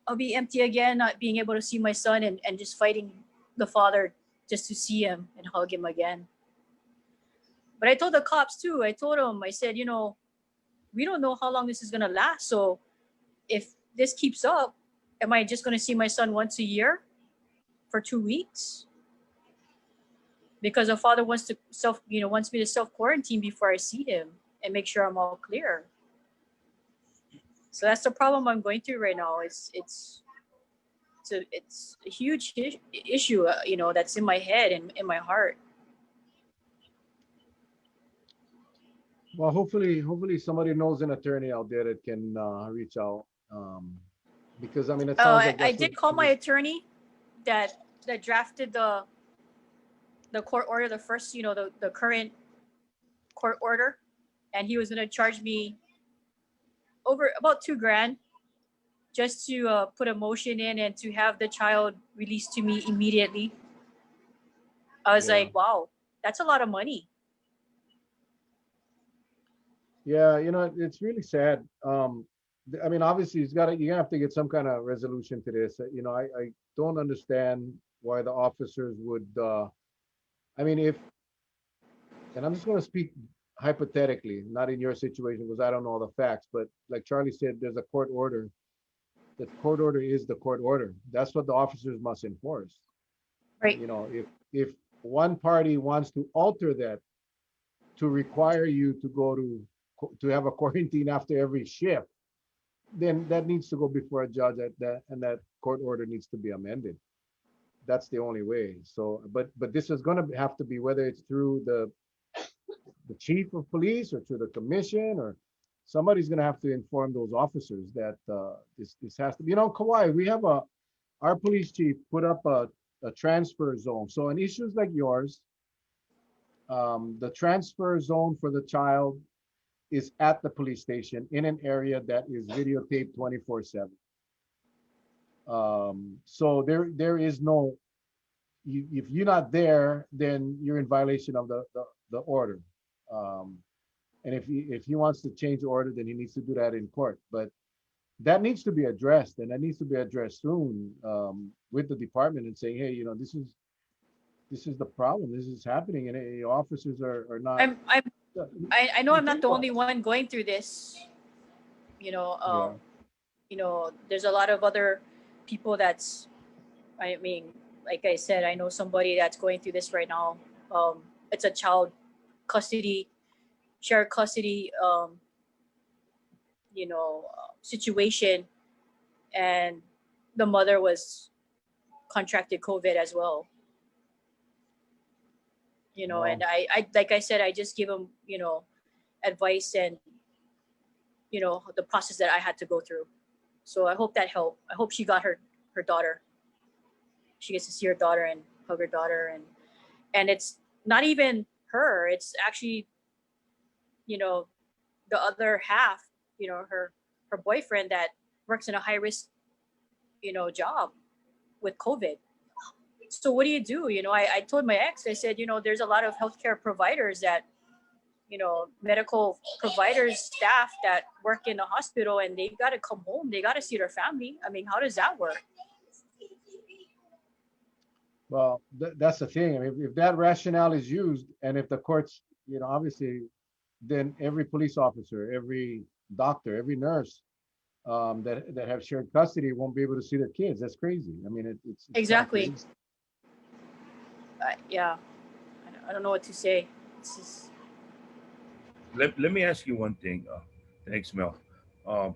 I'll be empty again, not being able to see my son and just fighting the father just to see him and hug him again. But I told the cops too. I told them, I said, we don't know how long this is going to last. So if this keeps up, am I just going to see my son once a year for 2 weeks? Because the father wants me to self quarantine before I see him and make sure I'm all clear. So that's the problem I'm going through right now. It's a huge issue, that's in my head and in my heart. Well, hopefully somebody knows an attorney out there that can reach out. Because I mean, it sounds like I that's what did call my this. attorney that drafted the court order, the first, the current court order, and he was going to charge me over about 2 grand just to put a motion in and to have the child released to me immediately. I was Yeah, like, wow, that's a lot of money. yeah. It's really sad. I mean, obviously, you have to get some kind of resolution to this. I don't understand why the officers would. I mean, if and I'm just going to speak hypothetically, not in your situation because I don't know all the facts, but like Charlie said, there's a court order. The court order is the court order. That's what the officers must enforce. Right. If one party wants to alter that to require you to go to have a quarantine after every shift, then that needs to go before a judge and that court order needs to be amended. That's the only way. So, but this is going to have to be whether it's through the chief of police or through the commission or somebody's going to have to inform those officers that this has to be. Kauai, we have our police chief put up a transfer zone. So in issues like yours, the transfer zone for the child is at the police station in an area that is videotaped 24/7. So there is no, if you're not there, then you're in violation of the order. Um, and if he wants to change the order, then he needs to do that in court. But that needs to be addressed, and that needs to be addressed soon with the department and saying, hey, this is the problem. This is happening, and officers are not. I'm I know I'm not Think the about only one going through this. You know, yeah. um, there's a lot of other people that's. I mean, like I said, I know somebody that's going through this right now. It's a child custody, shared custody, situation, and the mother was contracted COVID as well. And Well, I like I said, I just give them, advice and the process that I had to go through. So I hope that helped. I hope she got her daughter. She gets to see her daughter and hug her daughter, and it's not even her. It's actually you know the other half. Her boyfriend that works in a high risk job with COVID. So what do you do? I told my ex. I said, there's a lot of healthcare providers that medical providers, staff that work in the hospital, and they got to come home. They got to see their family. I mean, how does that work? well, that's the thing. I mean, if that rationale is used, and if the courts, obviously, then every police officer, every doctor, every nurse that have shared custody won't be able to see their kids. That's crazy. I mean, it's kind of Exactly. crazy. Yeah. I don't know what to say. It's just, Let me ask you one thing. Thanks, Mel. Um,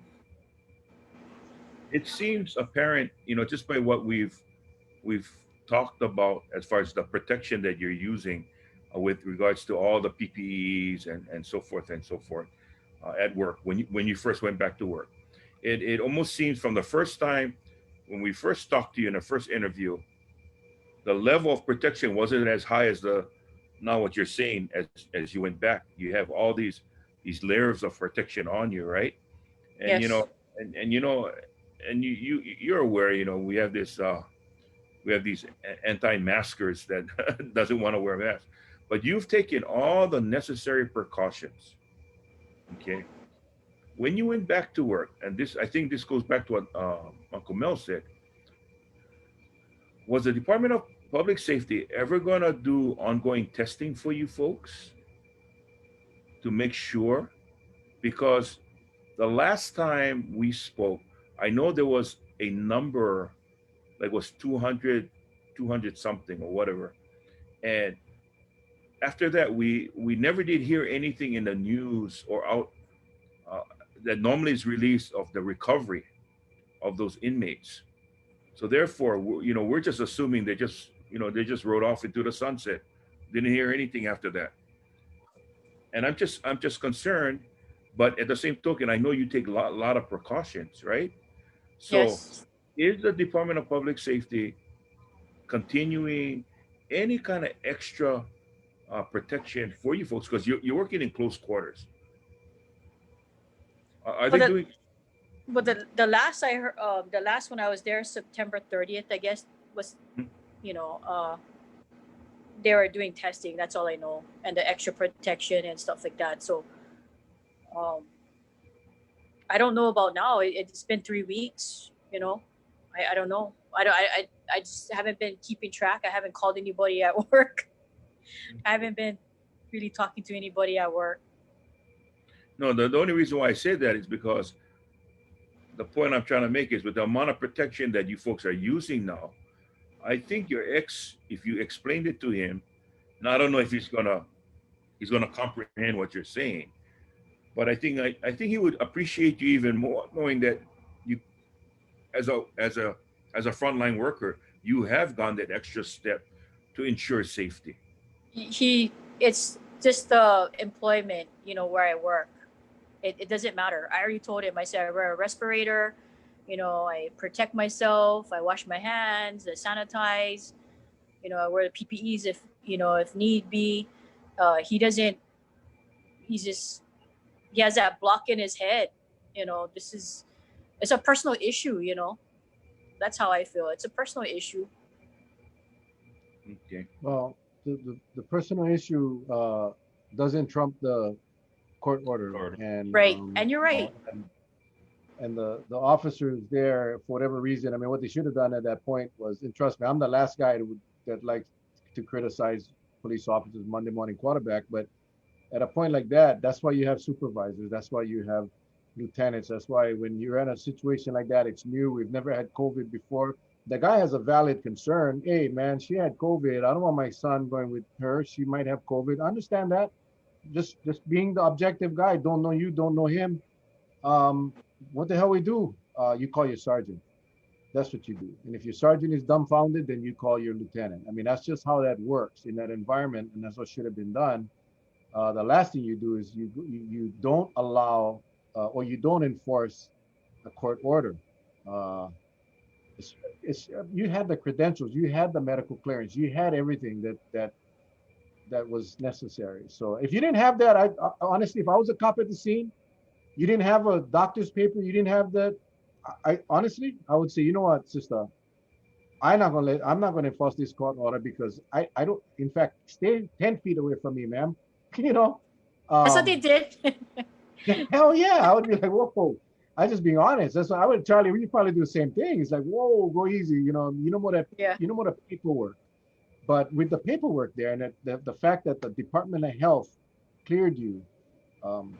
it seems apparent, just by what we've talked about as far as the protection that you're using with regards to all the PPEs and so forth and so forth at work when you first went back to work. It almost seems from the first time when we first talked to you in the first interview, the level of protection wasn't as high as the now what you're saying as you went back. You have all these layers of protection on you, right? And you Yes. know, and you know, and you're aware, we have these anti-maskers that doesn't want to wear masks, but you've taken all the necessary precautions. Okay, when you went back to work, and this I think this goes back to what Uncle Mel said. Was the Department of Public Safety ever gonna do ongoing testing for you folks to make sure? Because the last time we spoke, I know there was a number like was 200, 200 something or whatever, and after that we never did hear anything in the news or out uh, that normally is released of the recovery of those inmates. So therefore, we're just assuming they just rode off into the sunset. Didn't hear anything after that, and I'm just concerned. But at the same token, I know you take a lot of precautions, right? So, Yes. is the Department of Public Safety continuing any kind of extra protection for you folks because you're working in close quarters? Are But they the doing? but the last I heard, the last one I was there, September 30th, I guess, was, Hmm? you know, they were doing testing. That's all I know, and the extra protection and stuff like that. So, um, I don't know about now. It's been 3 weeks. I don't know. I just haven't been keeping track. I haven't called anybody at work. I haven't been really talking to anybody at work. No, the only reason why I say that is because the point I'm trying to make is with the amount of protection that you folks are using now, I think if you explained it to him, now I don't know if he's gonna comprehend what you're saying, but I think he would appreciate you even more knowing that you as a frontline worker, you have gone that extra step to ensure safety. It's just the employment, where I work. It doesn't matter. I already told him. I said I wear a respirator. I protect myself. I wash my hands. I sanitize. I wear the PPEs if need be. He doesn't. He's just he has that block in his head. This is it's a personal issue. That's how I feel. It's a personal issue. Okay. Well, the personal issue doesn't trump the court order, Or and Right, and you're right. and the officers there, for whatever reason, I mean, what they should have done at that point was, and trust me, I'm the last guy that likes to criticize police officers Monday morning quarterback, but at a point like that, that's why you have supervisors. That's why you have lieutenants. That's why when you're in a situation like that, it's new. We've never had COVID before. The guy has a valid concern. Hey, man, she had COVID. I don't want my son going with her. She might have COVID. I understand that. Just being the objective guy. Don't know you. Don't know him. Um, what the hell we do? You call your sergeant. That's what you do. And if your sergeant is dumbfounded, then you call your lieutenant. I mean, that's just how that works in that environment, and that's what should have been done. The last thing you do is you don't allow or you don't enforce a court order. Uh, you had the credentials, you had the medical clearance, you had everything that was necessary. So if you didn't have that, I honestly, if I was a cop at the scene, you didn't have a doctor's paper, you didn't have that. I honestly, I would say, you know what, sister, I'm not gonna enforce this court order because I don't. In fact, stay 10 feet away from me, ma'am. You know, That's what they um, did. hell yeah, I would be like, whoa. I just being honest. That's what I would. Charlie, we probably do the same thing. It's like, whoa, go easy. You know more that Yeah. you know more the paperwork. But with the paperwork there, and the fact that the Department of Health cleared you, um,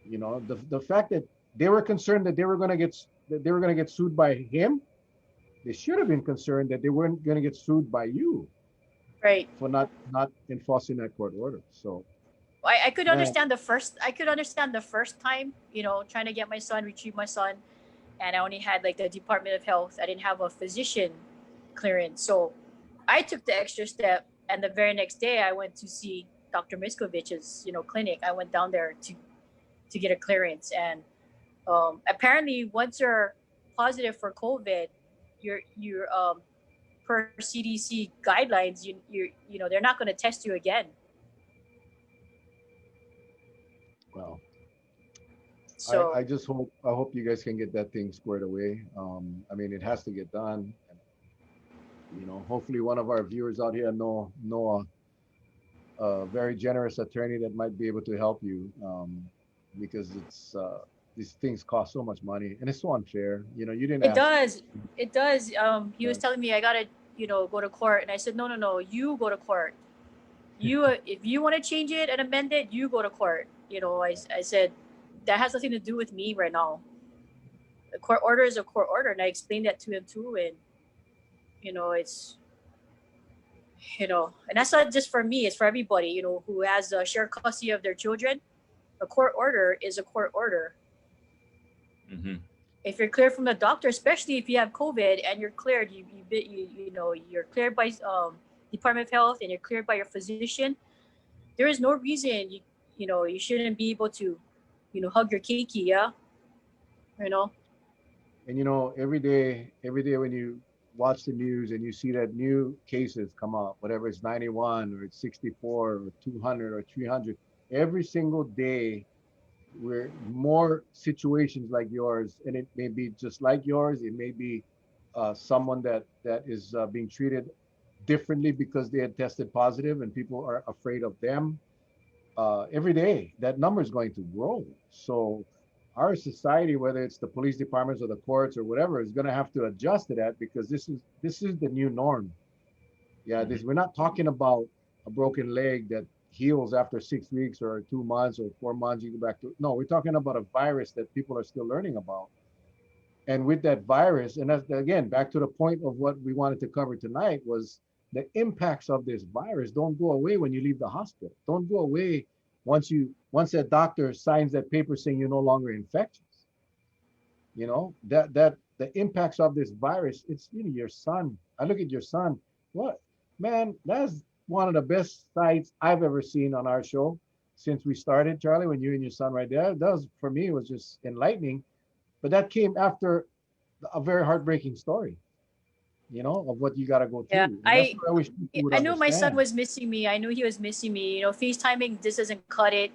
the fact that they were concerned that they were gonna get sued by him, they should have been concerned that they weren't gonna get sued by you Right. for not enforcing that court order. So, I could man, understand the first time, trying to get my son, retrieve my son, and I only had like the Department of Health. I didn't have a physician clearance. So I took the extra step, and the very next day I went to see Dr. Miskovich's, clinic. I went down there to get a clearance, and apparently once you're positive for COVID, you're per CDC guidelines, they're not going to test you again. Well, So I just hope you guys can get that thing squared away. I mean, it has to get done. Hopefully one of our viewers out here know a very generous attorney that might be able to help you, because it's these things cost so much money and it's so unfair. You didn't it ask. does. He was Yeah. telling me I gotta, go to court, and I said, no, you go to court. If you want to change it and amend it, you go to court. I said that has nothing to do with me right now. A court order is a court order, and I explained that to him too. And it's and that's not just for me; it's for everybody. Who has shared custody of their children. A court order is a court order. Hmm. If you're cleared from the doctor, especially if you have COVID and you're cleared, you're cleared by Department of Health and you're cleared by your physician. There is no reason you shouldn't be able to hug your keiki, yeah. You know. And every day when you watch the news and you see that new cases come up, whatever it's 91 or it's 64 or 200 or 300, every single day where more situations like yours, and it may be just like yours, it may be someone that is being treated differently because they had tested positive and people are afraid of them. Every day that number is going to grow. So our society, whether it's the police departments or the courts or whatever, is going to have to adjust to that, because this is the new norm. Yeah, Hmm. we're not talking about a broken leg that heals after 6 weeks or 2 months or 4 months. You go back to, no, we're talking about a virus that people are still learning about. And with that virus, and that's again back to the point of what we wanted to cover tonight, was the impacts of this virus don't go away when you leave the hospital. Don't go away once that doctor signs that paper saying you're no longer infectious. That the impacts of this virus, it's your son. I look at your son. What, man, that's one of the best sights I've ever seen on our show since we started, Charlie, when you and your son right there. That was, for me, it was just enlightening. But that came after a very heartbreaking story, of what you got to go Yeah, through. And that's what I wish people would I knew my son understand. was missing me. I knew he was missing me. FaceTiming this doesn't cut it.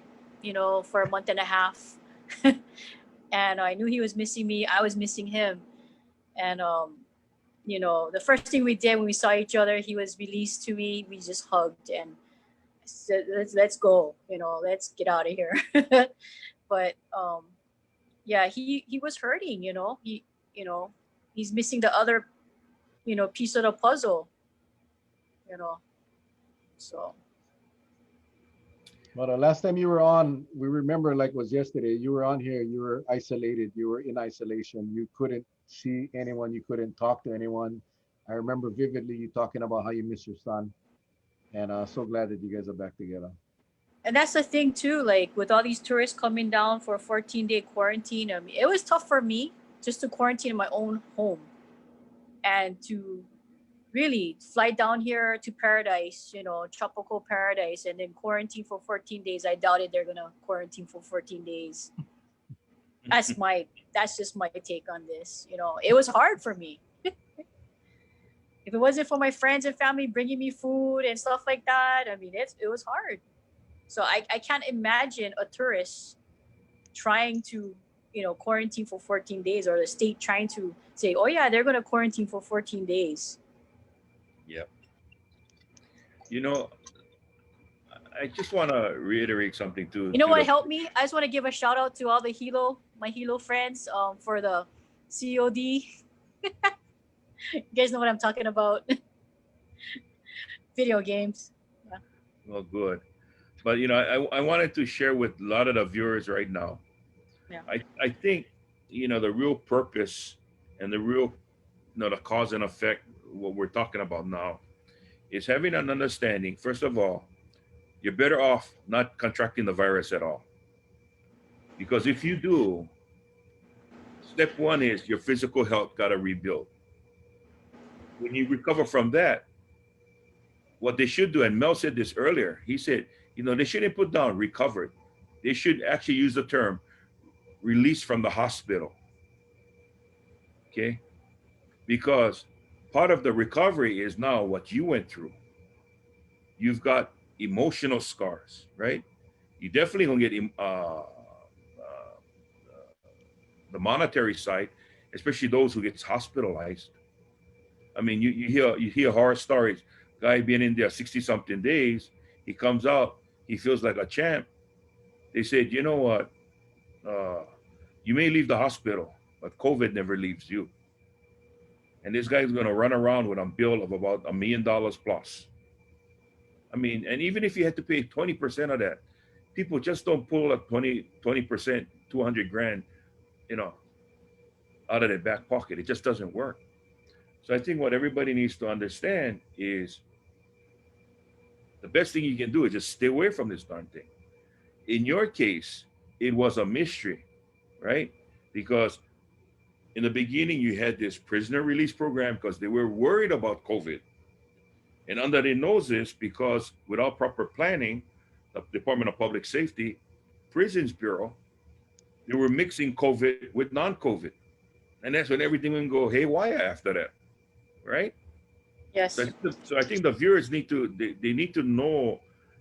For a month and a half, and I knew he was missing me. I was missing him, and the first thing we did when we saw each other, he was released to me. We just hugged and said, "Let's go. Let's get out of here." But yeah, he was hurting. You know he's missing the other piece of the puzzle. You know, so Well, the last time you were on, we remember like it was yesterday, you were on here, you were isolated, you were in isolation, you couldn't see anyone, you couldn't talk to anyone. I remember vividly you talking about how you miss your son. And so glad that you guys are back together. and that's the thing too. Like with all these tourists coming down for a 14-day quarantine, I mean, it was tough for me just to quarantine in my own home and to really fly down here to paradise, tropical paradise, and then quarantine for 14 days. I doubted they're gonna quarantine for 14 days. That's just my take on this. It was hard for me. If it wasn't for my friends and family bringing me food and stuff like that, I mean, it was hard. So I can't imagine a tourist trying to, quarantine for 14 days, or the state trying to say, oh yeah, they're gonna quarantine for 14 days. Yeah. You know, I just want to reiterate something to You know to what the. helped me? I just want to give a shout out to all my Hilo friends, for the COD. You guys know what I'm talking about. Video games. Well, good. But I wanted to share with a lot of the viewers right now. Yeah. I think the real purpose and the real the cause and effect, what we're talking about now, is having an understanding. First of all, you're better off not contracting the virus at all, because if you do, step one is your physical health got to rebuild. When you recover from that, what they should do, and Mel said this earlier, he said, they shouldn't put down recovered. They should actually use the term released from the hospital. Okay? Because part of the recovery is now what you went through. You've got emotional scars, right? You definitely gonna get the monetary side, especially those who gets hospitalized. I mean, you hear horror stories. Guy being in there 60 something days, he comes out, he feels like a champ. They said, you know what? Uh, you may leave the hospital, but COVID never leaves you. And this guy's gonna run around with a bill of about $1 million plus. I mean, and even if you had to pay 20% of that, people just don't pull up 20%, 200 grand, you know, out of their back pocket. It just doesn't work. So I think what everybody needs to understand is the best thing you can do is just stay away from this darn thing. In your case, it was a mystery, right? Because in the beginning, you had this prisoner release program because they were worried about COVID. And under their noses, because without proper planning, the Department of Public Safety, Prisons Bureau, they were mixing COVID with non-COVID. And that's when everything would go haywire after that, right? So, Yes. I think the viewers need to they need to know,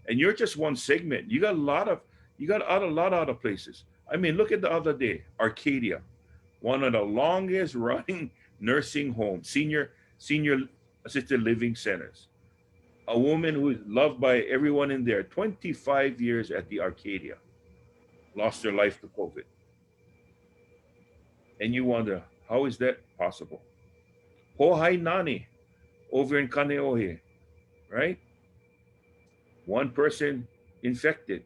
and you're just one segment. You got a lot of other places. I mean, look at the other day, Arcadia, one of the longest running nursing homes, senior assisted living centers. A woman who is loved by everyone in there, 25 years at the Arcadia, lost her life to COVID. And you wonder, how is that possible? Hohai Nani over in Kaneohe, right? One person infected.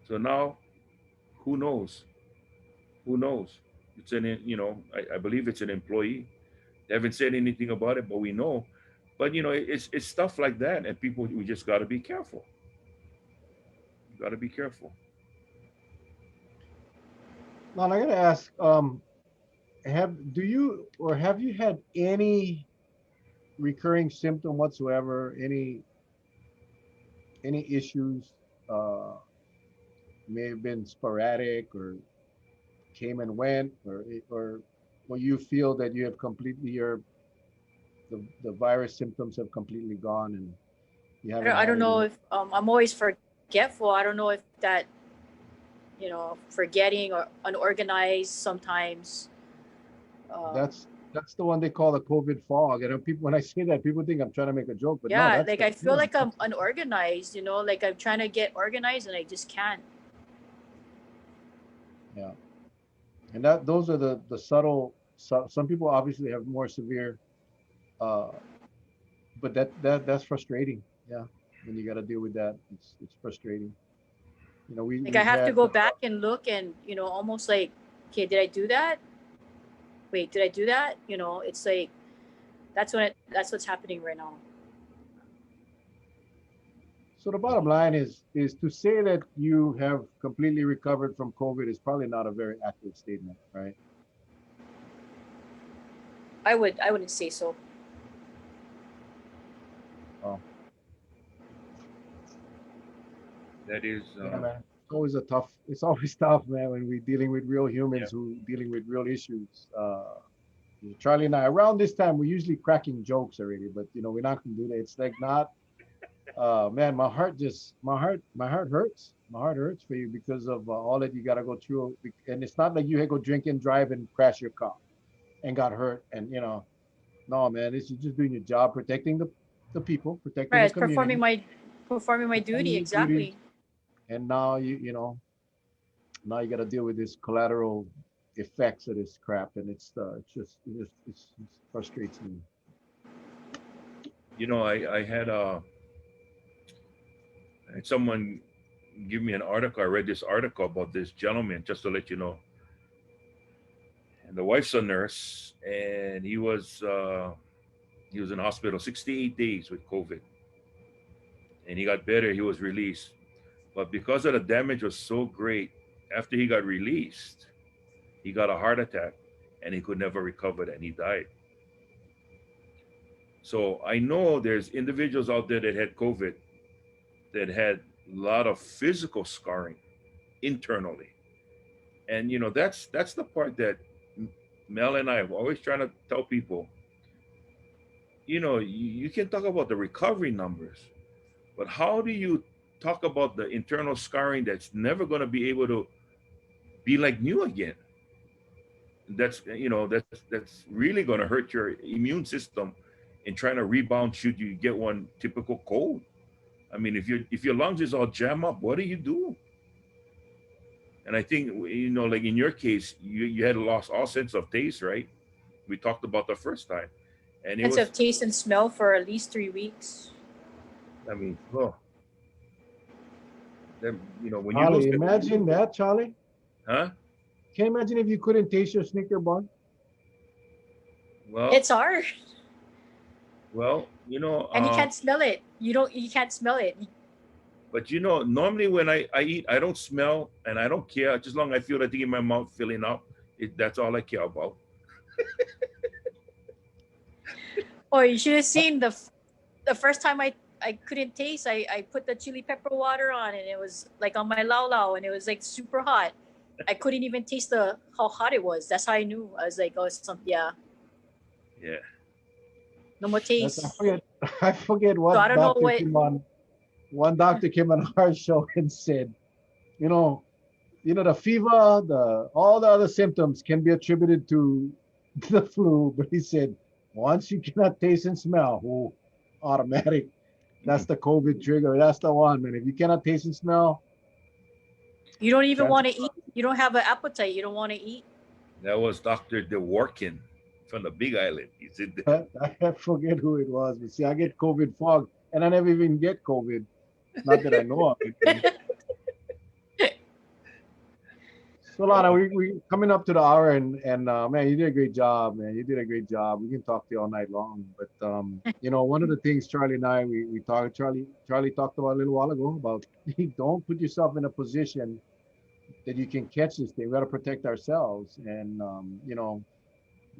So now, who knows? Who knows? It's I believe it's an employee. They haven't said anything about it, but we know. But it's stuff like that, and people, we just got to be careful. You got to be careful. Now I gotta ask, have you had any recurring symptom whatsoever? Any issues? Uh, may have been sporadic or came and went, or will you feel that you have completely the virus symptoms have completely gone and you haven't I had don't know any? if I'm always forgetful. I don't know if that, forgetting or unorganized sometimes. Um, That's the one they call the COVID fog. And people, when I say that, people think I'm trying to make a joke, but no, yeah, that's like the I feel feeling. like I'm unorganized, like I'm trying to get organized and I just can't. Yeah, and that those are the subtle. Some people obviously have more severe, uh, but that's frustrating. Yeah, when you got to deal with that, it's frustrating. Like I We've have to had go back and look and, almost like, okay, did I do that? Wait, did I do that? It's like that's what's happening right now. so the bottom line is to say that you have completely recovered from COVID is probably not a very accurate statement, right? I wouldn't say so. Oh, That is, yeah, man. It's always tough, man, when we're dealing with real yeah. humans who dealing with real issues. Charlie and I, around this time, we're usually cracking jokes already, but we're not gonna do that. It's like not, man, my heart hurts. My heart hurts for you because of all that you gotta go through. And it's not like you had go drink and drive and crash your car and got hurt. And no, man, this is just doing your job, protecting the people, protecting Right, the it's community, performing my performing duty your duty. exactly. And now you got to deal with this collateral effects of this crap, and it frustrates me. I had someone give me an article. I read this article about this gentleman, just to let you know. And the wife's a nurse, and he was in hospital 68 days with COVID, and he got better. He was released, but because of the damage was so great, after he got released, he got a heart attack, and he could never recover, and he died. So I know there's individuals out there that had COVID that had a lot of physical scarring internally. And that's the part that Mel and I have always trying to tell people. You can talk about the recovery numbers, but how do you talk about the internal scarring that's never going to be able to be like new again? That's really going to hurt your immune system in trying to rebound should you get one typical cold. I mean, if your lungs is all jam up, what do you do? And I think like in your case, you had lost all sense of taste, right? We talked about the first time, and it Sense was, of taste and smell for at least 3 weeks. I mean, oh, then when you lose Charlie, it, imagine that, Charlie. huh? Can you imagine if you couldn't taste your Snicker bar? Well, It's hard, well, and you can't smell it. You can't smell it. but normally when I eat, I don't smell and I don't care. Just long I feel that thing in my mouth filling up. That's all I care about. Or you should have seen the first time I couldn't taste. I put the chili pepper water on, and it was like on my lao lao, and it was like super hot. I couldn't even taste how hot it was. That's how I knew. I was like, oh, it's something. Yeah, Yeah. no more That's, I taste. forget. I forget So I what don't know doctor what. came on. One doctor came on our show and said, you know, the fever, the all the other symptoms can be attributed to the flu, but he said once you cannot taste and smell, oh, automatic. That's Mhm. the COVID trigger. That's the one, man. If you cannot taste and smell, You don't even chances want to eat. You don't have an appetite. You don't want to eat. That was Dr. DeWorkin from the Big Island. He said, I forget who it was, but see, I get COVID fog, and I never even get COVID. Not that I know of it. Man. So Lana, we coming up to the hour, and man, you did a great job, man. You did a great job. We can talk to you all night long, but one of the things Charlie and I we talked Charlie talked about a little while ago about don't put yourself in a position that you can catch this thing. We got to protect ourselves, and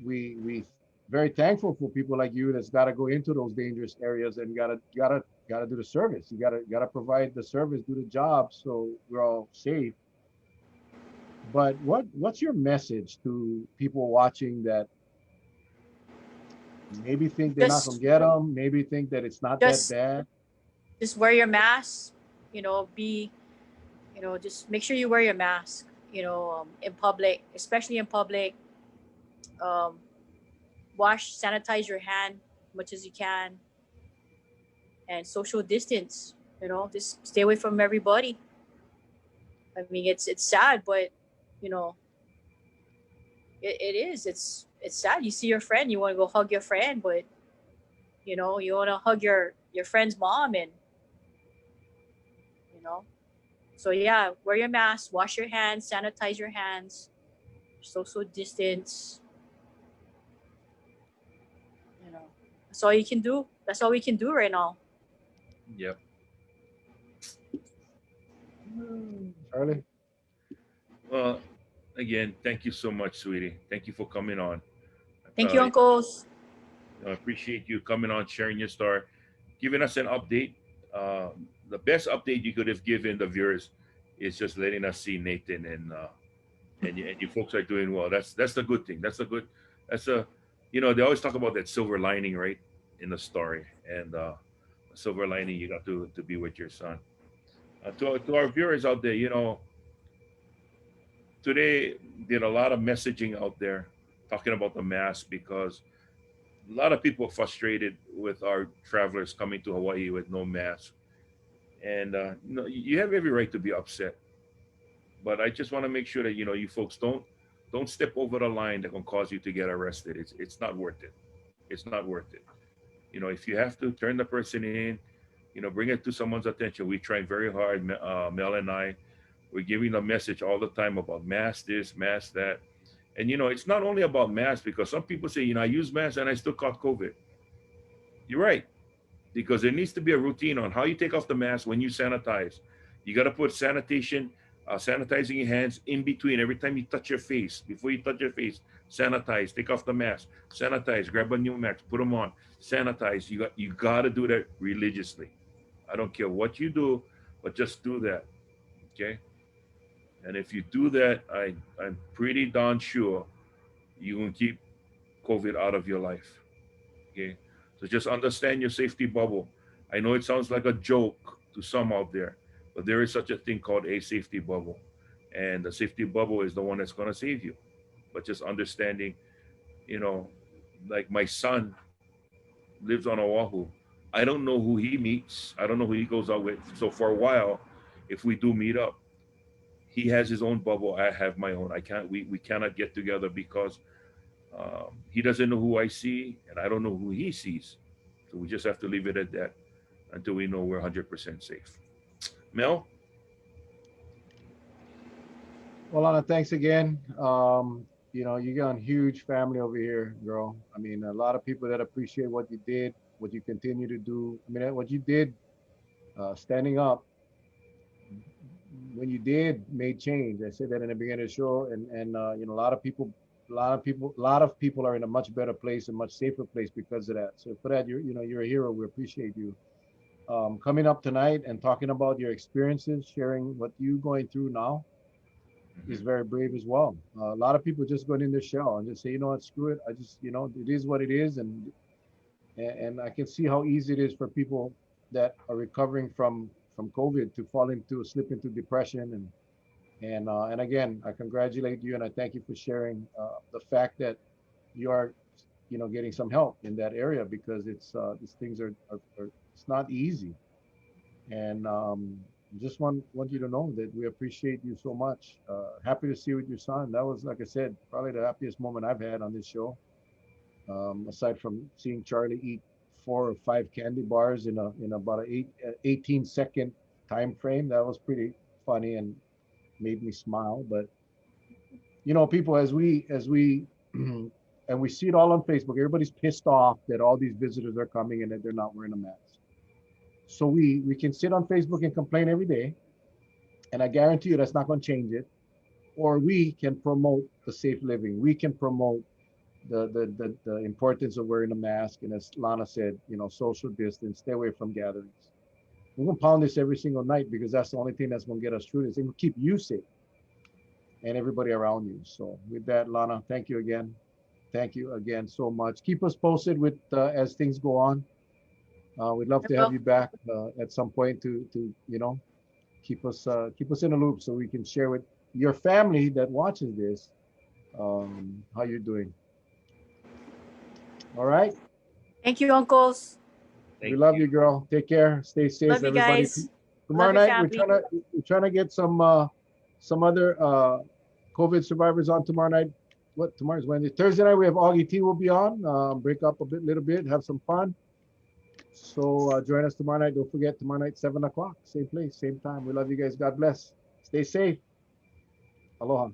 we very thankful for people like you that's got to go into those dangerous areas and gotta do the service. You gotta provide the service, do the job, so we're all safe. But what's your message to people watching that maybe think they're not gonna just get them, maybe think that it's not that just bad? just wear your mask. Be just make sure you wear your mask. In public, especially in public. Um, sanitize your hand much as you can, and social distance. Just stay away from everybody. I mean, it's sad, but you know, it is. It's sad. You see your friend, you want to go hug your friend, but you want to hug your friend's mom, and you know. So yeah, wear your mask, wash your hands, sanitize your hands, social distance. You know, that's all you can do. That's all we can do right now. yep. Charlie? Well, again, thank you so much, sweetie. Thank you for coming on. Thank you, uncles. I appreciate you coming on, sharing your story, giving us an update. The best update you could have given the viewers is just letting us see Nathan and you folks are doing well. That's the good thing. That's a they always talk about that silver lining, right, in the story. And silver lining, you got to be with your son. To our viewers out there, today did a lot of messaging out there talking about the mask because a lot of people are frustrated with our travelers coming to Hawaii with no mask. And you have every right to be upset, but I just want to make sure that you folks don't step over the line that can cause you to get arrested. It's not worth it. It's not worth it. If you have to turn the person in, bring it to someone's attention. We try very hard, Mel and I. We're giving a message all the time about mask this, mask that. And it's not only about masks because some people say, I use masks and I still caught COVID. You're right. Because there needs to be a routine on how you take off the mask when you sanitize. You got to put sanitation sanitizing your hands in between every time you touch your face. Before you touch your face, sanitize. Take off the mask. Sanitize. Grab a new mask. Put them on. Sanitize. You got to do that religiously. I don't care what you do, but just do that. Okay. And if you do that, I'm pretty darn sure you can keep COVID out of your life. Okay. So just understand your safety bubble. I know it sounds like a joke to some out there, but there is such a thing called a safety bubble. And the safety bubble is the one that's going to save you. But just understanding, you know, like my son lives on Oahu. I don't know who he meets. I don't know who he goes out with. So for a while, if we do meet up, he has his own bubble. I have my own. I can't. We cannot get together because he doesn't know who I see, and I don't know who he sees. So we just have to leave it at that until we know we're 100% safe. Mel, Well, Lana, thanks again. You got a huge family over here, girl. I mean, a lot of people that appreciate what you did, what you continue to do. I mean, what you did, standing up when you did made change. I said that in the beginning of the show, and a lot of people, are in a much better place, a much safer place because of that. So for that, you're a hero. We appreciate you. Coming up tonight and talking about your experiences, sharing what you're going through now is very brave as well. A lot of people just going in their shell and just say, you know what, screw it. I just, it is what it is, and I can see how easy it is for people that are recovering from COVID to fall into slip into depression and again, I congratulate you and I thank you for sharing the fact that you are, getting some help in that area because it's these things are it's not easy. And just want you to know that we appreciate you so much. Happy to see you with your son. That was, like I said, probably the happiest moment I've had on this show. Aside from seeing Charlie eat 4 or 5 candy bars in about a 18-second time frame, that was pretty funny and made me smile. But people, as we and we see it all on Facebook, everybody's pissed off that all these visitors are coming and that they're not wearing a mask. So we can sit on Facebook and complain every day, and I guarantee you that's not going to change it. Or we can promote the safe living. We can promote the importance of wearing a mask, and as Lana said, social distance, stay away from gatherings. We're gonna pound this every single night because that's the only thing that's gonna get us through this and keep you safe and everybody around you. So with that, Lana, thank you again. Thank you again so much. Keep us posted with as things go on. We'd love to have you back at some point to keep us in the loop so we can share with your family that watches this how you're doing. All right. Thank you, uncles. We love you, girl. Take care. Stay safe, Love you everybody. guys. Tomorrow Love your night we're trying to get some other COVID survivors on tomorrow night. What, tomorrow's Wednesday? Thursday night we have Augie T will be on. Break up little bit, have some fun. So join us tomorrow night. Don't forget, tomorrow night 7 o'clock, same place, same time. We love you guys. God bless. Stay safe. Aloha.